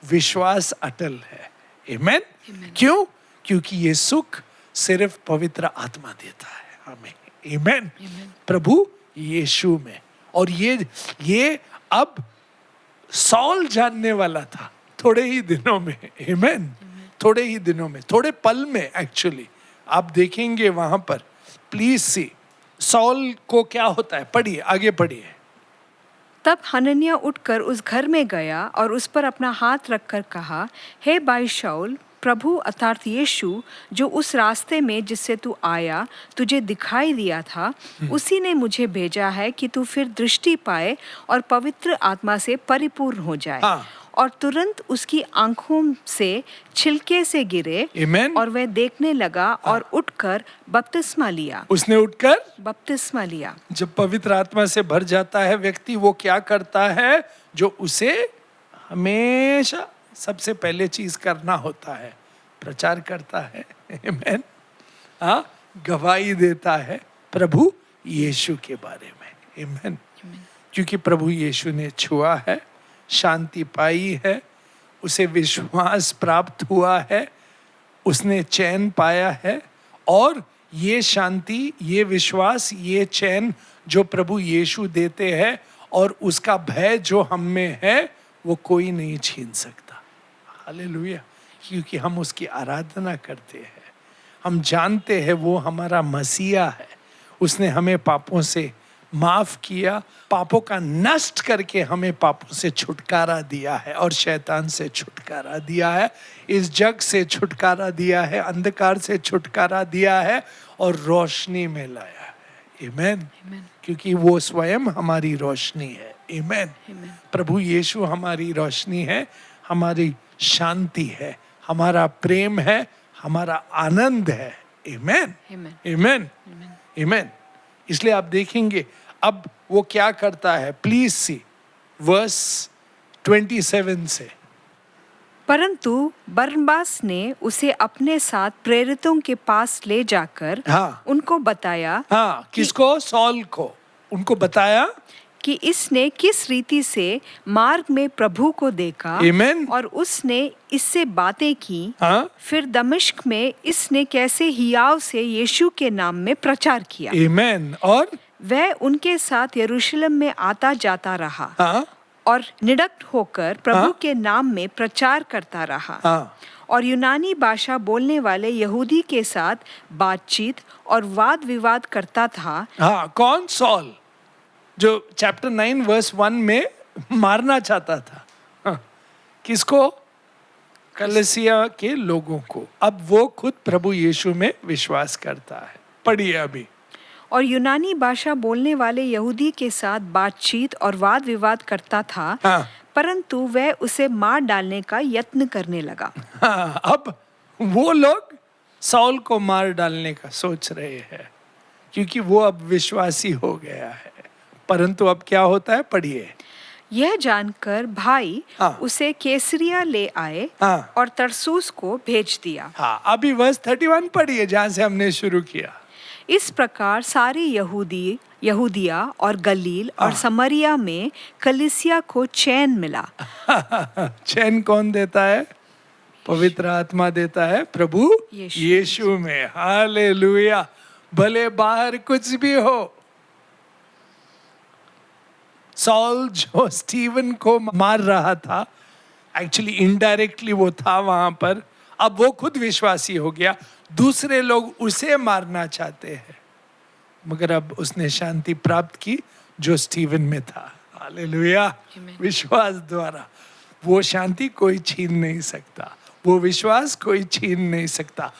विश्वास अटल है। आमेन। क्यों? क्योंकि ये सुख सिर्फ पवित्र आत्मा देता है हमें। आमेन। प्रभु यीशु में। और ये अब सॉल जानने वाला था थोड़े ही दिनों में। आमेन। थोड़े ही दिनों में, थोड़े पल में एक्चुअली। आप देखेंगे वहां पर, प्लीज सी सॉल को क्या होता है। पढ़िए, आगे पढ़िए। तब हननिया उठकर उस घर में गया और उस पर अपना हाथ रखकर कहा, हे भाई शाऊल, प्रभु अर्थात यीशु जो उस रास्ते में जिससे तू आया तुझे दिखाई दिया था, उसी ने मुझे भेजा है कि तू फिर दृष्टि पाए और पवित्र आत्मा से परिपूर्ण हो जाए। हाँ। और तुरंत उसकी आंखों से छिलके से गिरे। Amen. और वह देखने लगा और उठकर बपतिस्मा लिया। उसने उठकर बपतिस्मा लिया। जब पवित्र आत्मा से भर जाता है व्यक्ति, वो क्या करता है? जो उसे हमेशा सबसे पहले चीज करना होता है, प्रचार करता है। आमेन। हाँ, गवाही देता है प्रभु यीशु के बारे में। आमेन। क्योंकि प्रभु यीशु ने छुआ है, शांति पाई है, उसे विश्वास प्राप्त हुआ है, उसने चैन पाया है। और ये शांति, ये विश्वास, ये चैन जो प्रभु यीशु देते हैं और उसका भय जो हम में है, वो कोई नहीं छीन सकता। हालेलुया। क्योंकि हम उसकी आराधना करते हैं, हम जानते हैं वो हमारा मसीहा है। उसने हमें पापों से माफ किया, पापों का नष्ट करके हमें पापों से छुटकारा दिया है और शैतान से छुटकारा दिया है, इस जग से छुटकारा दिया है, अंधकार से छुटकारा दिया है और रोशनी में लाया है। आमेन। क्योंकि वो स्वयं हमारी रोशनी है। आमेन। प्रभु यीशु हमारी रोशनी है, हमारी शांति है, हमारा प्रेम है, हमारा आनंद है। आमेन। आमेन। आमेन। इसलिए आप देखेंगे अब वो क्या करता है. प्लीज सी वर्स 27 से. परंतु बरनबास ने उसे अपने साथ प्रेरितों के पास ले जाकर उनको बताया. किसको? सॉल को. उनको बताया कि इसने किस रीति से मार्ग में प्रभु को देखा. Amen. और उसने इससे बातें की. फिर दमिश्क में इसने कैसे हियाव से यीशु के नाम में प्रचार किया. Amen. और वह उनके साथ यरूशलेम में आता जाता रहा. और निडक्त होकर प्रभु के नाम में प्रचार करता रहा. और यूनानी भाषा बोलने वाले यहूदी के साथ बातचीत और वाद विवाद करता था. कौन? सॉल, जो चैप्टर 9 वर्स 1 में मारना चाहता था. किसको? कलीसिया के लोगों को. अब वो खुद प्रभु यीशु में विश्वास करता है. पढ़िए अभी. और यूनानी भाषा बोलने वाले यहूदी के साथ बातचीत और वाद विवाद करता था. परंतु वह उसे मार डालने का यत्न करने लगा. अब वो लोग सॉल को मार डालने का सोच रहे हैं क्योंकि वो अब विश्वासी हो गया है. परंतु अब क्या होता है? पढ़िए. यह जानकर भाई उसे कैसरिया ले आए और तरसूस को भेज दिया. अभी वर्स 31 पढ़िए जहाँ से हमने शुरू किया. इस प्रकार सारे यहूदिया और गलील और समरिया में कलीसिया को चैन मिला. चैन कौन देता है? पवित्र आत्मा देता है, प्रभु यीशु में. हालेलुया. भले बाहर कुछ भी हो. सॉल जो स्टीवन को मार रहा था, एक्चुअली इनडायरेक्टली वो था वहां पर. अब वो खुद विश्वासी हो गया. दूसरे लोग उसे मारना चाहते हैं, मगर अब उसने शांति प्राप्त की जो स्टीवन में था. हालेलुया. विश्वास द्वारा वो शांति कोई छीन नहीं सकता. वो विश्वास कोई छीन नहीं सकता.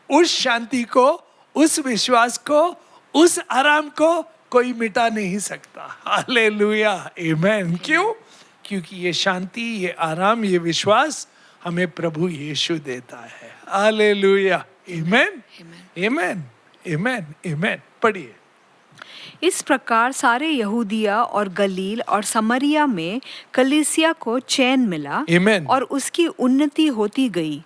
उस शांति को, उस विश्वास को, उस आराम को कोई मिटा नहीं सकता. हालेलुया. आमेन. क्यों? क्योंकि ये शांति, ये आराम, ये विश्वास हमें प्रभु यीशु देता है. हालेलुया. आमेन. आमेन. आमेन. आमेन. पढ़िए. इस प्रकार सारे यहूदिया और गलील और समरिया में कलीसिया को चैन मिला. Amen. और उसकी उन्नति होती गई.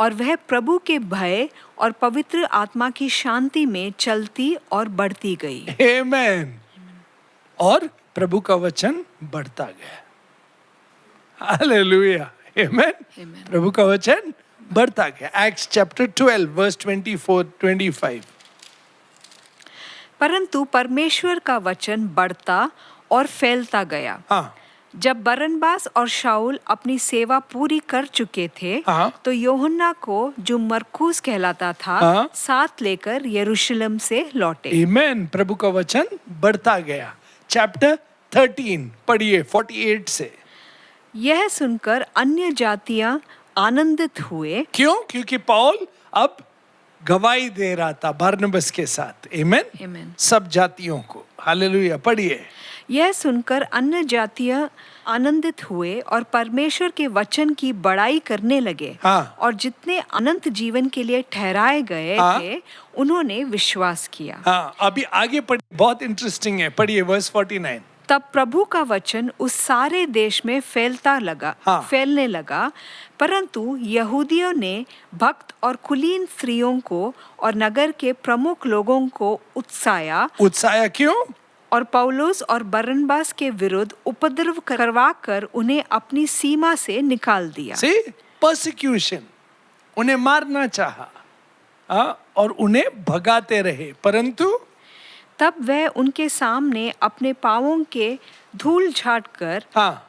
और वह प्रभु के भय और पवित्र आत्मा की शांति में चलती और बढ़ती गई. Amen. और प्रभु का वचन बढ़ता गया. हालेलुया. Amen. प्रभु का वचन बढ़ता गया. Acts chapter 12 verse 24-25. परंतु परमेश्वर का वचन बढ़ता और फैलता गया. जब बरनबास और शाऊल अपनी सेवा पूरी कर चुके थे, तो यूहन्ना को, जो मरकुस कहलाता था, साथ लेकर यरूशलेम से लौटे. आमेन. प्रभु का वचन बढ़ता गया. चैप्टर 13 पढ़िए 48 से. यह सुनकर अन्य जातियां आनंदित हुए. क्यों? क्योंकि पौल अब गवाही दे रहा था बरनबास के साथ. आमेन. सब जातियों को. हालेलुया. पढ़िए. यह सुनकर अन्य जातियां आनंदित हुए और परमेश्वर के वचन की बड़ाई करने लगे. और जितने अनंत जीवन के लिए ठहराए गए थे, उन्होंने विश्वास किया. अभी आगे पढ़िए, बहुत इंटरेस्टिंग है. पढ़िए वर्स 49. तब प्रभु का वचन उस सारे देश में फैलने लगा. परंतु यहूदियों ने भक्त और कुलीन स्त्रियों को और नगर के प्रमुख लोगों को उकसाया. क्यों? और पौलुस और बरनबास के विरुद्ध उपद्रव करवाकर उन्हें अपनी सीमा से निकाल दिया. परसिक्यूशन. उन्हें मारना चाहा और उन्हें भगाते रहे. परंतु तब वह उनके सामने अपने पांवों के धूल झाड़ कर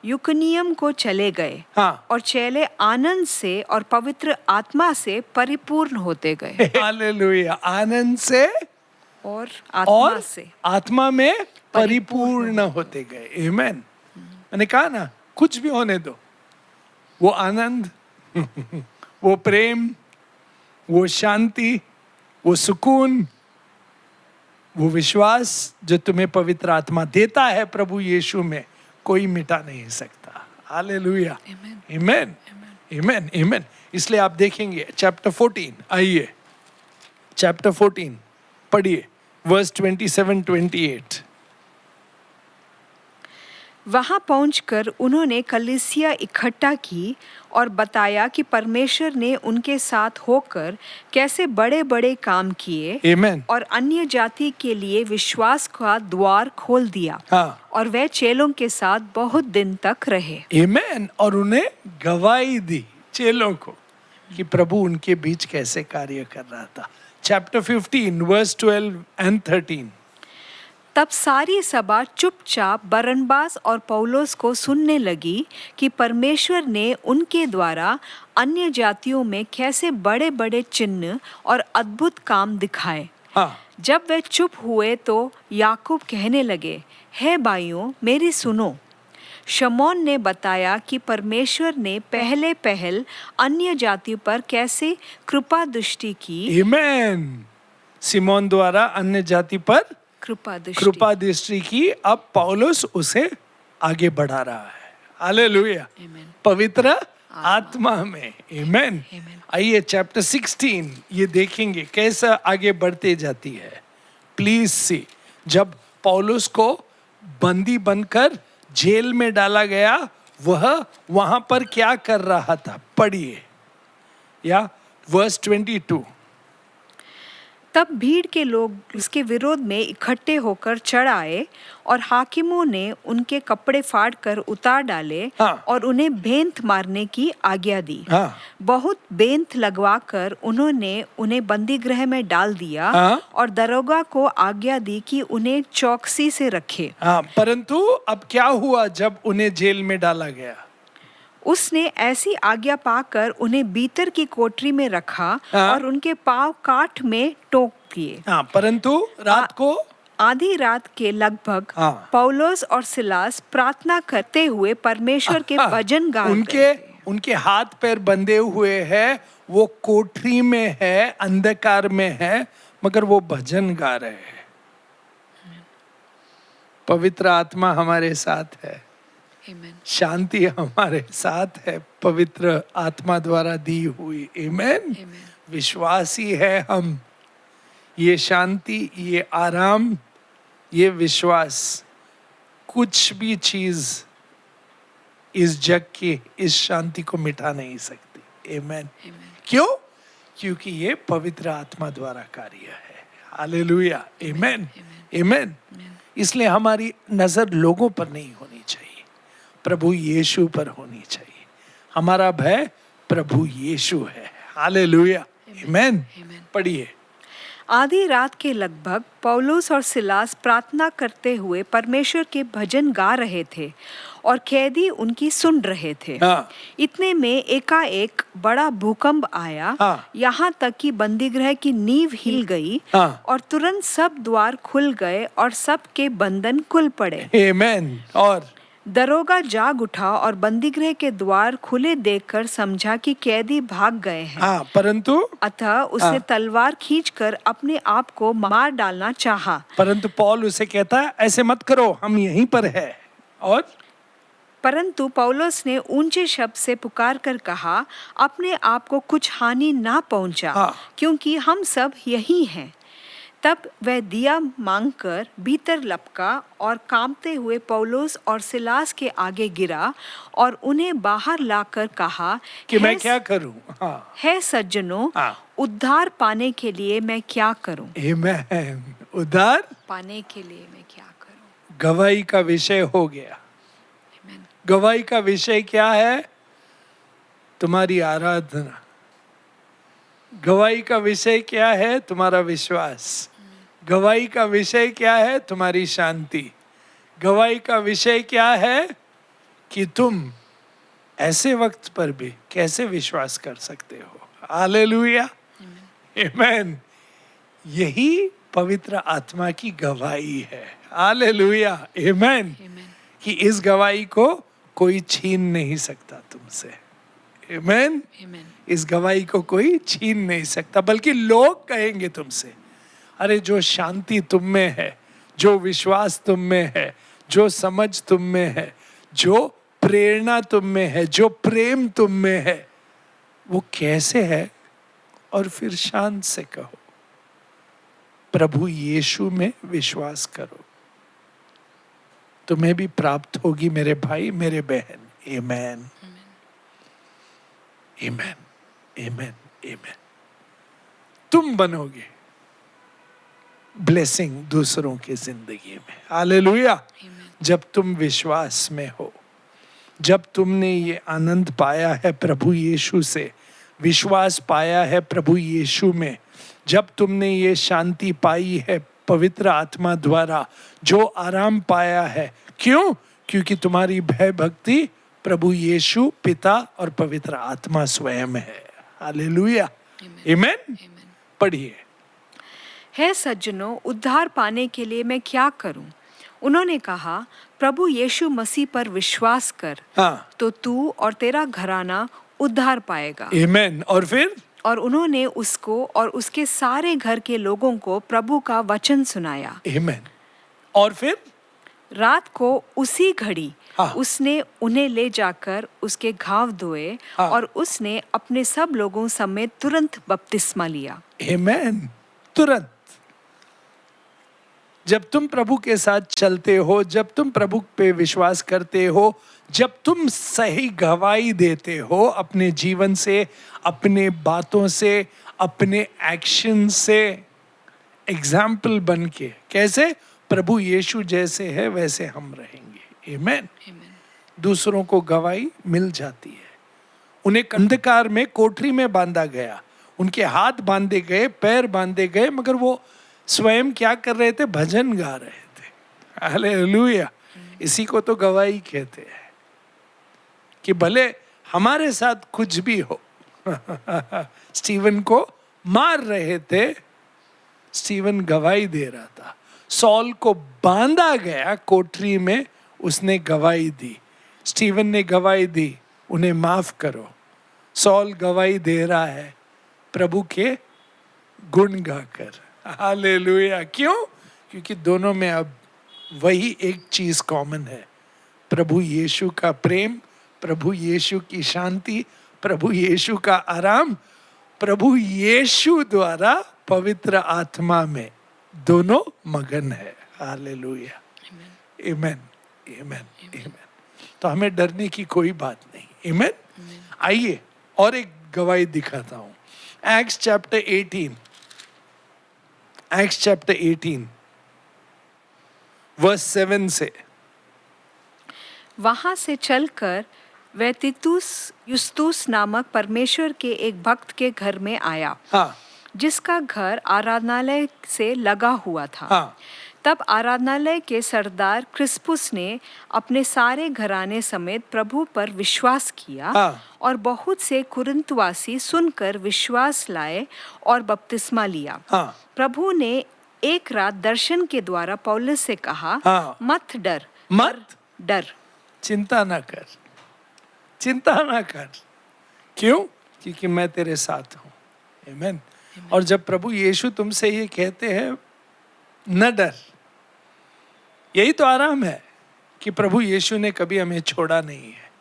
युकनियम को चले गए. और चेले आनंद से और पवित्र आत्मा से परिपूर्ण होते गए. हालेलुया. आनंद से और आत्मा में परिपूर्ण होते गए. आमेन. मैंने कहा ना, कुछ भी होने दो, वो आनंद, वो प्रेम, वो शांति, वो सुकून, वो विश्वास जो तुम्हें पवित्र आत्मा देता है प्रभु यीशु में, कोई मिटा नहीं सकता. हालेलुया. आमेन. आमेन. आमेन. इसलिए आप देखेंगे चैप्टर 14. आइए चैप्टर 14 पढ़िए verse 27-28. वहां पहुंचकर उन्होंने कलीसिया इकट्ठा की और बताया कि परमेश्वर ने उनके साथ होकर कैसे बड़े बड़े काम किए Amen. और अन्य जाति के लिए विश्वास का द्वार खोल दिया। हाँ। और वे चेलों के साथ बहुत दिन तक रहे। Amen. और उन्हें गवाही दी चेलों को कि प्रभु उनके बीच कैसे कार्य कर रहा था। Chapter 15 verse 12 and 13. तब सारी सभा चुपचाप बरनबास और पौलुस को सुनने लगी कि परमेश्वर ने उनके द्वारा अन्य जातियों में कैसे बड़े बड़े चिन्ह और अद्भुत काम दिखाए। हाँ। जब वे चुप हुए तो याकूब कहने लगे, हे भाइयों मेरी सुनो। शमौन ने बताया कि परमेश्वर ने पहल अन्य जातियों पर कैसे कृपा दृष्टि की। Amen. सिमोन द्वारा अन्य जाति पर कृपा दृष्टि की। अब पौलुस उसे आगे बढ़ा रहा है। हालेलुया। पवित्र आत्मा में। Amen. आइए चैप्टर 16 ये देखेंगे कैसा आगे बढ़ते जाती है। प्लीज सी, जब पौलुस को बंदी बनकर जेल में डाला गया, वह वहां पर क्या कर रहा था, पढ़िए। या वर्स 22। तब भीड़ के लोग उसके विरोध में इकट्ठे होकर चढ़ आए और हाकिमों ने उनके कपड़े फाड़कर उतार डाले। हाँ। और उन्हें बेंत मारने की आज्ञा दी। हाँ। बहुत बेंत लगवाकर उन्होंने उन्हें बंदी गृह में डाल दिया। हाँ। और दरोगा को आज्ञा दी कि उन्हें चौकसी से रखे। हाँ, परंतु अब क्या हुआ जब उन्हें जेल में डाला गया? उसने ऐसी आज्ञा पाकर उन्हें भीतर की कोठरी में रखा। हाँ। और उनके पांव काठ में टोक दिए। हाँ, परंतु रात को आधी रात के लगभग हाँ। पौलुस और सिलास प्रार्थना करते हुए परमेश्वर के भजन गा रहे थे। उनके हाथ पैर बंधे हुए हैं, वो कोठरी में है, अंधकार में है, मगर वो भजन गा रहे हैं। पवित्र आत्मा हमारे साथ है। शांति हमारे साथ है, पवित्र आत्मा द्वारा दी हुई। आमेन। विश्वासी है हम। ये शांति, ये आराम, ये विश्वास, कुछ भी चीज इस जग की इस शांति को मिटा नहीं सकती। आमेन। क्यों? क्योंकि ये पवित्र आत्मा द्वारा कार्य है। हालेलुया। आमेन। आमेन। इसलिए हमारी नजर लोगों पर नहीं होनी चाहिए, प्रभु यीशु पर होनी चाहिए। हमारा भय प्रभु यीशु है। हालेलुया। आमेन। पढ़िए। आधी रात के लगभग पौलुस और सिलास प्रार्थना करते हुए परमेश्वर के भजन गा रहे थे और कैदी उनकी सुन रहे थे। हाँ। इतने में एकाएक बड़ा भूकंप आया। हाँ। यहाँ तक कि बंदीगृह की नींव हिल गई। हाँ। और तुरंत सब द्वार खुल गए और सब के बंधन खुल पड़े। आमेन। और दरोगा जाग उठा और बंदीगृह के द्वार खुले देखकर समझा कि कैदी भाग गए हैं। हाँ, परंतु अतः उसने तलवार खींचकर अपने आप को मार डालना चाहा। परंतु पौल उसे कहता है, ऐसे मत करो, हम यहीं पर है। और परंतु पौलुस ने ऊंचे शब्द से पुकार कर कहा, अपने आप को कुछ हानि ना पहुंचा। हाँ। क्योंकि हम सब यही हैं। तब वह दिया मांगकर भीतर लपका और कांपते हुए पौलुस और सिलास के आगे गिरा और उन्हें बाहर लाकर कहा कि मैं क्या करूं? हाँ। है सज्जनों, हाँ। उद्धार पाने के लिए मैं क्या करूं? आमेन। उद्धार पाने के लिए मैं क्या करूं? गवाही का विषय हो गया। गवाही का विषय क्या है? तुम्हारी आराधना। गवाही का विषय क्या है? तुम्हारा विश्वास। गवाही का विषय क्या है? तुम्हारी शांति। गवाही का विषय क्या है? कि तुम ऐसे वक्त पर भी कैसे विश्वास कर सकते हो। हालेलुया। आमेन। यही पवित्र आत्मा की गवाही है। हालेलुया। आमेन। कि इस गवाही को कोई छीन नहीं सकता तुमसे। आमेन। इस गवाही को कोई छीन नहीं सकता, बल्कि लोग कहेंगे तुमसे, अरे जो शांति तुम में है, जो विश्वास तुम में है, जो समझ तुम में है, जो प्रेरणा तुम में है, जो प्रेम तुम में है, वो कैसे है? और फिर शांत से कहो, प्रभु यीशु में विश्वास करो, तुम्हें भी प्राप्त होगी मेरे भाई मेरे बहन। आमेन, आमेन, आमेन, आमेन। तुम बनोगे ब्लेसिंग दूसरों की जिंदगी में। हालेलुया। जब तुम विश्वास में हो, जब तुमने ये आनंद पाया है प्रभु यीशु से, विश्वास पाया है प्रभु यीशु में, जब तुमने ये शांति पाई है पवित्र आत्मा द्वारा, जो आराम पाया है, क्यों? क्योंकि तुम्हारी भय भक्ति प्रभु यीशु पिता और पवित्र आत्मा स्वयं है। हालेलुया, आमेन। पढ़िए। हे सज्जनों, उद्धार पाने के लिए मैं क्या करूं? उन्होंने कहा, प्रभु यीशु मसीह पर विश्वास कर, हाँ, तो तू और तेरा घराना उद्धार पाएगा। आमेन। और फिर? और उन्होंने उसको और उसके सारे घर के लोगों को प्रभु का वचन सुनाया। आमेन। और फिर? रात को उसी घड़ी हाँ, उसने उन्हें ले जाकर उसके घाव धोए, हाँ, और उसने अपने सब लोगों समेत तुरंत बपतिस्मा लिया। आमेन। तुरंत। जब तुम प्रभु के साथ चलते हो, जब तुम प्रभु पे विश्वास करते हो, जब तुम सही गवाही देते हो अपने जीवन से, अपने बातों से, अपने एक्शन से, एग्जाम्पल बन के, कैसे? प्रभु यीशु जैसे है वैसे हम रहेंगे। आमेन। दूसरों को गवाही मिल जाती है। उन्हें अंधकार में कोठरी में बांधा गया, उनके हाथ बांधे गए, पैर बांधे गए, मगर वो स्वयं क्या कर रहे थे? भजन गा रहे थे। हालेलुया। इसी को तो गवाही कहते हैं कि भले हमारे साथ कुछ भी हो। स्टीवन को मार रहे थे, स्टीवन गवाही दे रहा था। सॉल को बांधा गया कोठरी में, उसने गवाही दी। स्टीवन ने गवाही दी, उन्हें माफ करो। सॉल गवाही दे रहा है प्रभु के गुण गाकर। हालेलुया। क्यों? क्योंकि दोनों में अब वही एक चीज कॉमन है, प्रभु यीशु का प्रेम, प्रभु यीशु की शांति, प्रभु यीशु का आराम, प्रभु यीशु द्वारा पवित्र आत्मा में दोनों मगन है। हालेलुया, आमेन, आमेन, आमेन। तो हमें डरने की कोई बात नहीं। आमेन। आइए और एक गवाही दिखाता हूं। Acts chapter 18, Acts chapter 18 verse 7 से। वहां से चलकर वह तीतुस युस्तुस नामक परमेश्वर के एक भक्त के घर में आया, हाँ, जिसका घर आराधनालय से लगा हुआ था। हाँ, तब आराधनालय के सरदार क्रिस्पुस ने अपने सारे घराने समेत प्रभु पर विश्वास किया, हाँ, और बहुत से कुरिन्थवासी सुनकर विश्वास लाए और बपतिस्मा लिया। हाँ, प्रभु ने एक रात दर्शन के द्वारा पौलुस से कहा, हाँ, मत डर, मत डर, चिंता ना कर, चिंता ना कर। क्यों? क्योंकि मैं तेरे साथ हूं। आमेन। और जब प्रभु यीशु तुमसे ये कहते हैं न डर, यही तो आराम है कि प्रभु यीशु ने कभी हमें छोड़ा नहीं है।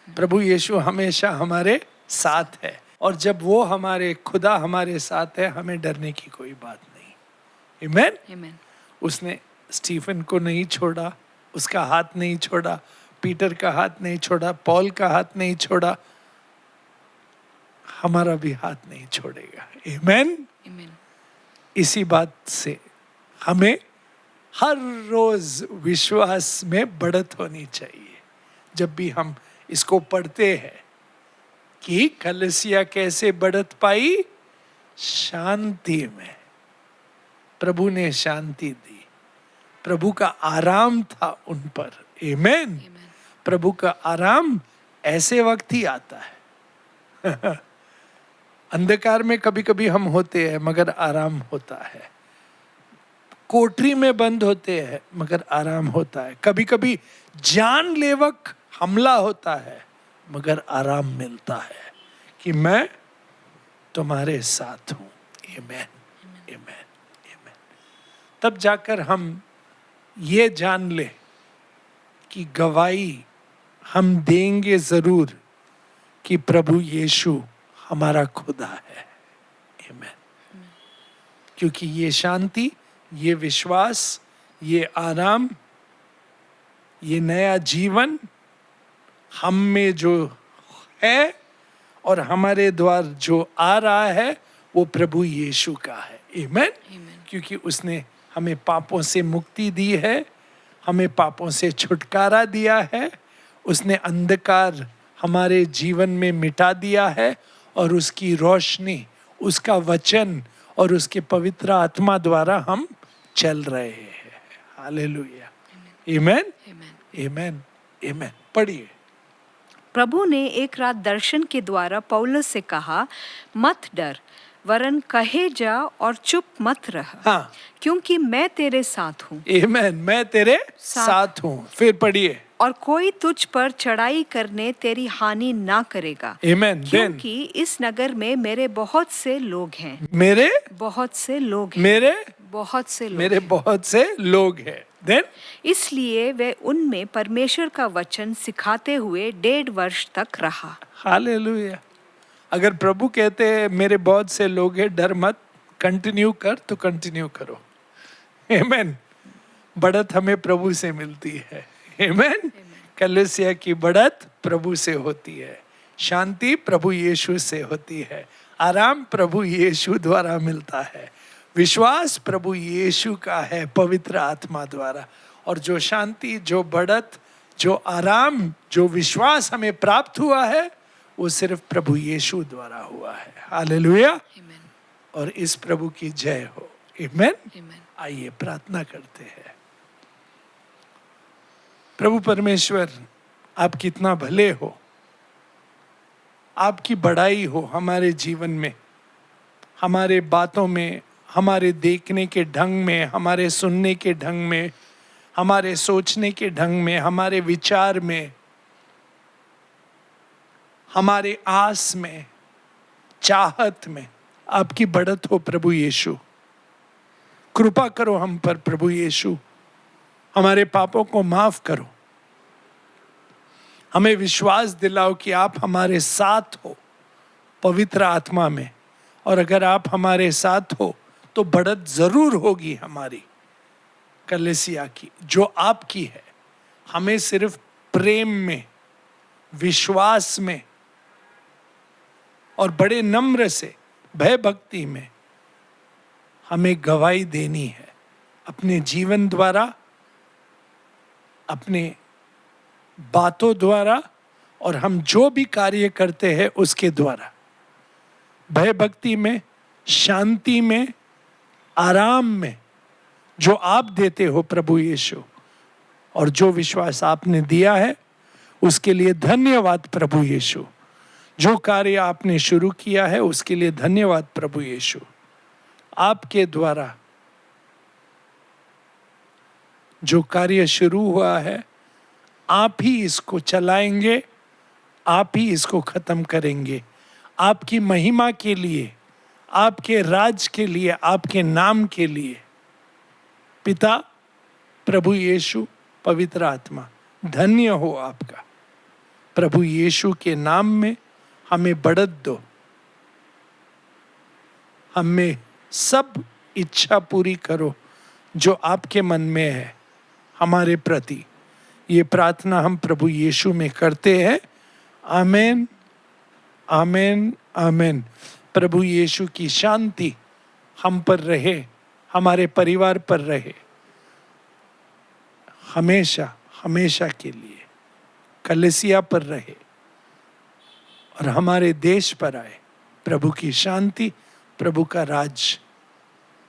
प्रभु यीशु हमेशा हमारे साथ है, और जब वो हमारे खुदा हमारे साथ है, हमें डरने की कोई बात नहीं। आमेन। आमेन। उसने स्टीफन को नहीं छोड़ा, उसका हाथ नहीं छोड़ा, पीटर का हाथ नहीं छोड़ा, पॉल का हाथ नहीं छोड़ा, हमारा भी हाथ नहीं छोड़ेगा। आमेन। आमेन। इसी बात से हमें हर रोज विश्वास में बढ़त होनी चाहिए। जब भी हम इसको पढ़ते हैं कि कलीसिया कैसे बढ़त पाई? शांति में। प्रभु ने शांति दी, प्रभु का आराम था उन पर। आमेन। प्रभु का आराम ऐसे वक्त ही आता है। अंधकार में कभी कभी हम होते हैं मगर आराम होता है, कोठरी में बंद होते हैं मगर आराम होता है, कभी कभी जानलेवक हमला होता है मगर आराम मिलता है कि मैं तुम्हारे साथ हूं। आमेन, आमेन, आमेन। तब जाकर हम ये जान ले कि गवाही हम देंगे जरूर कि प्रभु यीशु हमारा खुदा है। आमेन। क्योंकि ये शांति, ये विश्वास, ये आराम, ये नया जीवन हम में जो है और हमारे द्वार जो आ रहा है वो प्रभु यीशु का है। आमेन। क्योंकि उसने हमें पापों से मुक्ति दी है, हमें पापों से छुटकारा दिया है, उसने अंधकार हमारे जीवन में मिटा दिया है और उसकी रोशनी, उसका वचन और उसके पवित्र आत्मा द्वारा हम चल रहे हैं। हालेलुया। आमेन, आमेन, आमेन। पढ़िए। प्रभु ने एक रात दर्शन के द्वारा पौलुस से कहा, मत डर, वरन कहे जा और चुप मत रह। हाँ, क्योंकि मैं तेरे साथ हूँ। आमेन, मैं तेरे साथ हूँ। फिर पढ़िए। और कोई तुझ पर चढ़ाई करने तेरी हानि ना करेगा। आमेन। क्योंकि इस नगर में मेरे बहुत से लोग हैं। मेरे बहुत से लोग हैं। मेरे बहुत से लोग मेरे हैं। बहुत से लोग हैं। देन इसलिए वे उनमें परमेश्वर का वचन सिखाते हुए 1.5 वर्ष तक रहा। हालेलुया। अगर प्रभु कहते हैं मेरे बहुत से लोग हैं, डर मत, कंटिन्यू कर, तो कंटिन्यू करो। आमेन। बढ़त हमें प्रभु से मिलती है। आमेन। कलीसिया की बढ़त प्रभु से होती है, शांति प्रभु यीशु से होती है, आराम प्रभु यीशु द्वारा मिलता है, विश्वास प्रभु यीशु का है पवित्र आत्मा द्वारा। और जो शांति, जो बढ़त, जो आराम, जो विश्वास हमें प्राप्त हुआ है वो सिर्फ प्रभु यीशु द्वारा हुआ है। हालेलुया। और इस प्रभु की जय हो। आमेन। आइए प्रार्थना करते हैं। प्रभु परमेश्वर, आप कितना भले हो, आपकी बड़ाई हो हमारे जीवन में, हमारे बातों में, हमारे देखने के ढंग में, हमारे सुनने के ढंग में, हमारे सोचने के ढंग में, हमारे विचार में, हमारे आस में, चाहत में आपकी बढ़त हो प्रभु यीशु। कृपा करो हम पर प्रभु यीशु, हमारे पापों को माफ करो, हमें विश्वास दिलाओ कि आप हमारे साथ हो पवित्र आत्मा में। और अगर आप हमारे साथ हो तो बढ़त जरूर होगी हमारी कलीसिया की जो आपकी है। हमें सिर्फ प्रेम में, विश्वास में और बड़े नम्र से, भय भक्ति में हमें गवाही देनी है, अपने जीवन द्वारा, अपने बातों द्वारा, और हम जो भी कार्य करते हैं उसके द्वारा। भय भक्ति में, शांति में, आराम में जो आप देते हो प्रभु यीशु, और जो विश्वास आपने दिया है उसके लिए धन्यवाद प्रभु यीशु। जो कार्य आपने शुरू किया है उसके लिए धन्यवाद प्रभु यीशु। आपके द्वारा जो कार्य शुरू हुआ है आप ही इसको चलाएंगे, आप ही इसको खत्म करेंगे, आपकी महिमा के लिए, आपके राज के लिए, आपके नाम के लिए। पिता, प्रभु यीशु, पवित्र आत्मा, धन्य हो आपका। प्रभु यीशु के नाम में हमें बढ़त दो, हमें सब इच्छा पूरी करो जो आपके मन में है हमारे प्रति। ये प्रार्थना हम प्रभु यीशु में करते हैं। आमेन, आमेन, आमेन। प्रभु यीशु की शांति हम पर रहे, हमारे परिवार पर रहे, हमेशा हमेशा के लिए कलीसिया पर रहे और हमारे देश पर आए। प्रभु की शांति, प्रभु का राज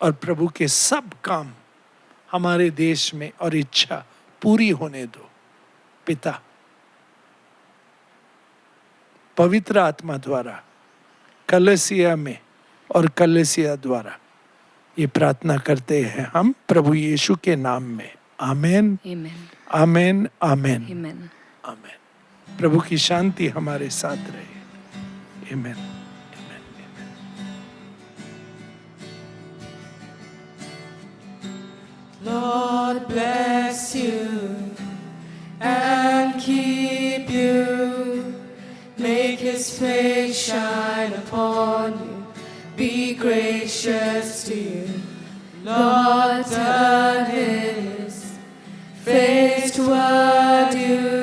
और प्रभु के सब काम हमारे देश में और इच्छा पूरी होने दो। पिता, पवित्र आत्मा द्वारा कलीसिया में और कलीसिया द्वारा ये प्रार्थना करते हैं हम प्रभु यीशु के नाम में। आमेन, आमेन, आमेन, आमेन। प्रभु की शांति हमारे साथ रहे। आमेन, आमेन, आमेन। Lord bless you and keep you, make his face shine upon you, be gracious to you. Lord, turn his face toward you.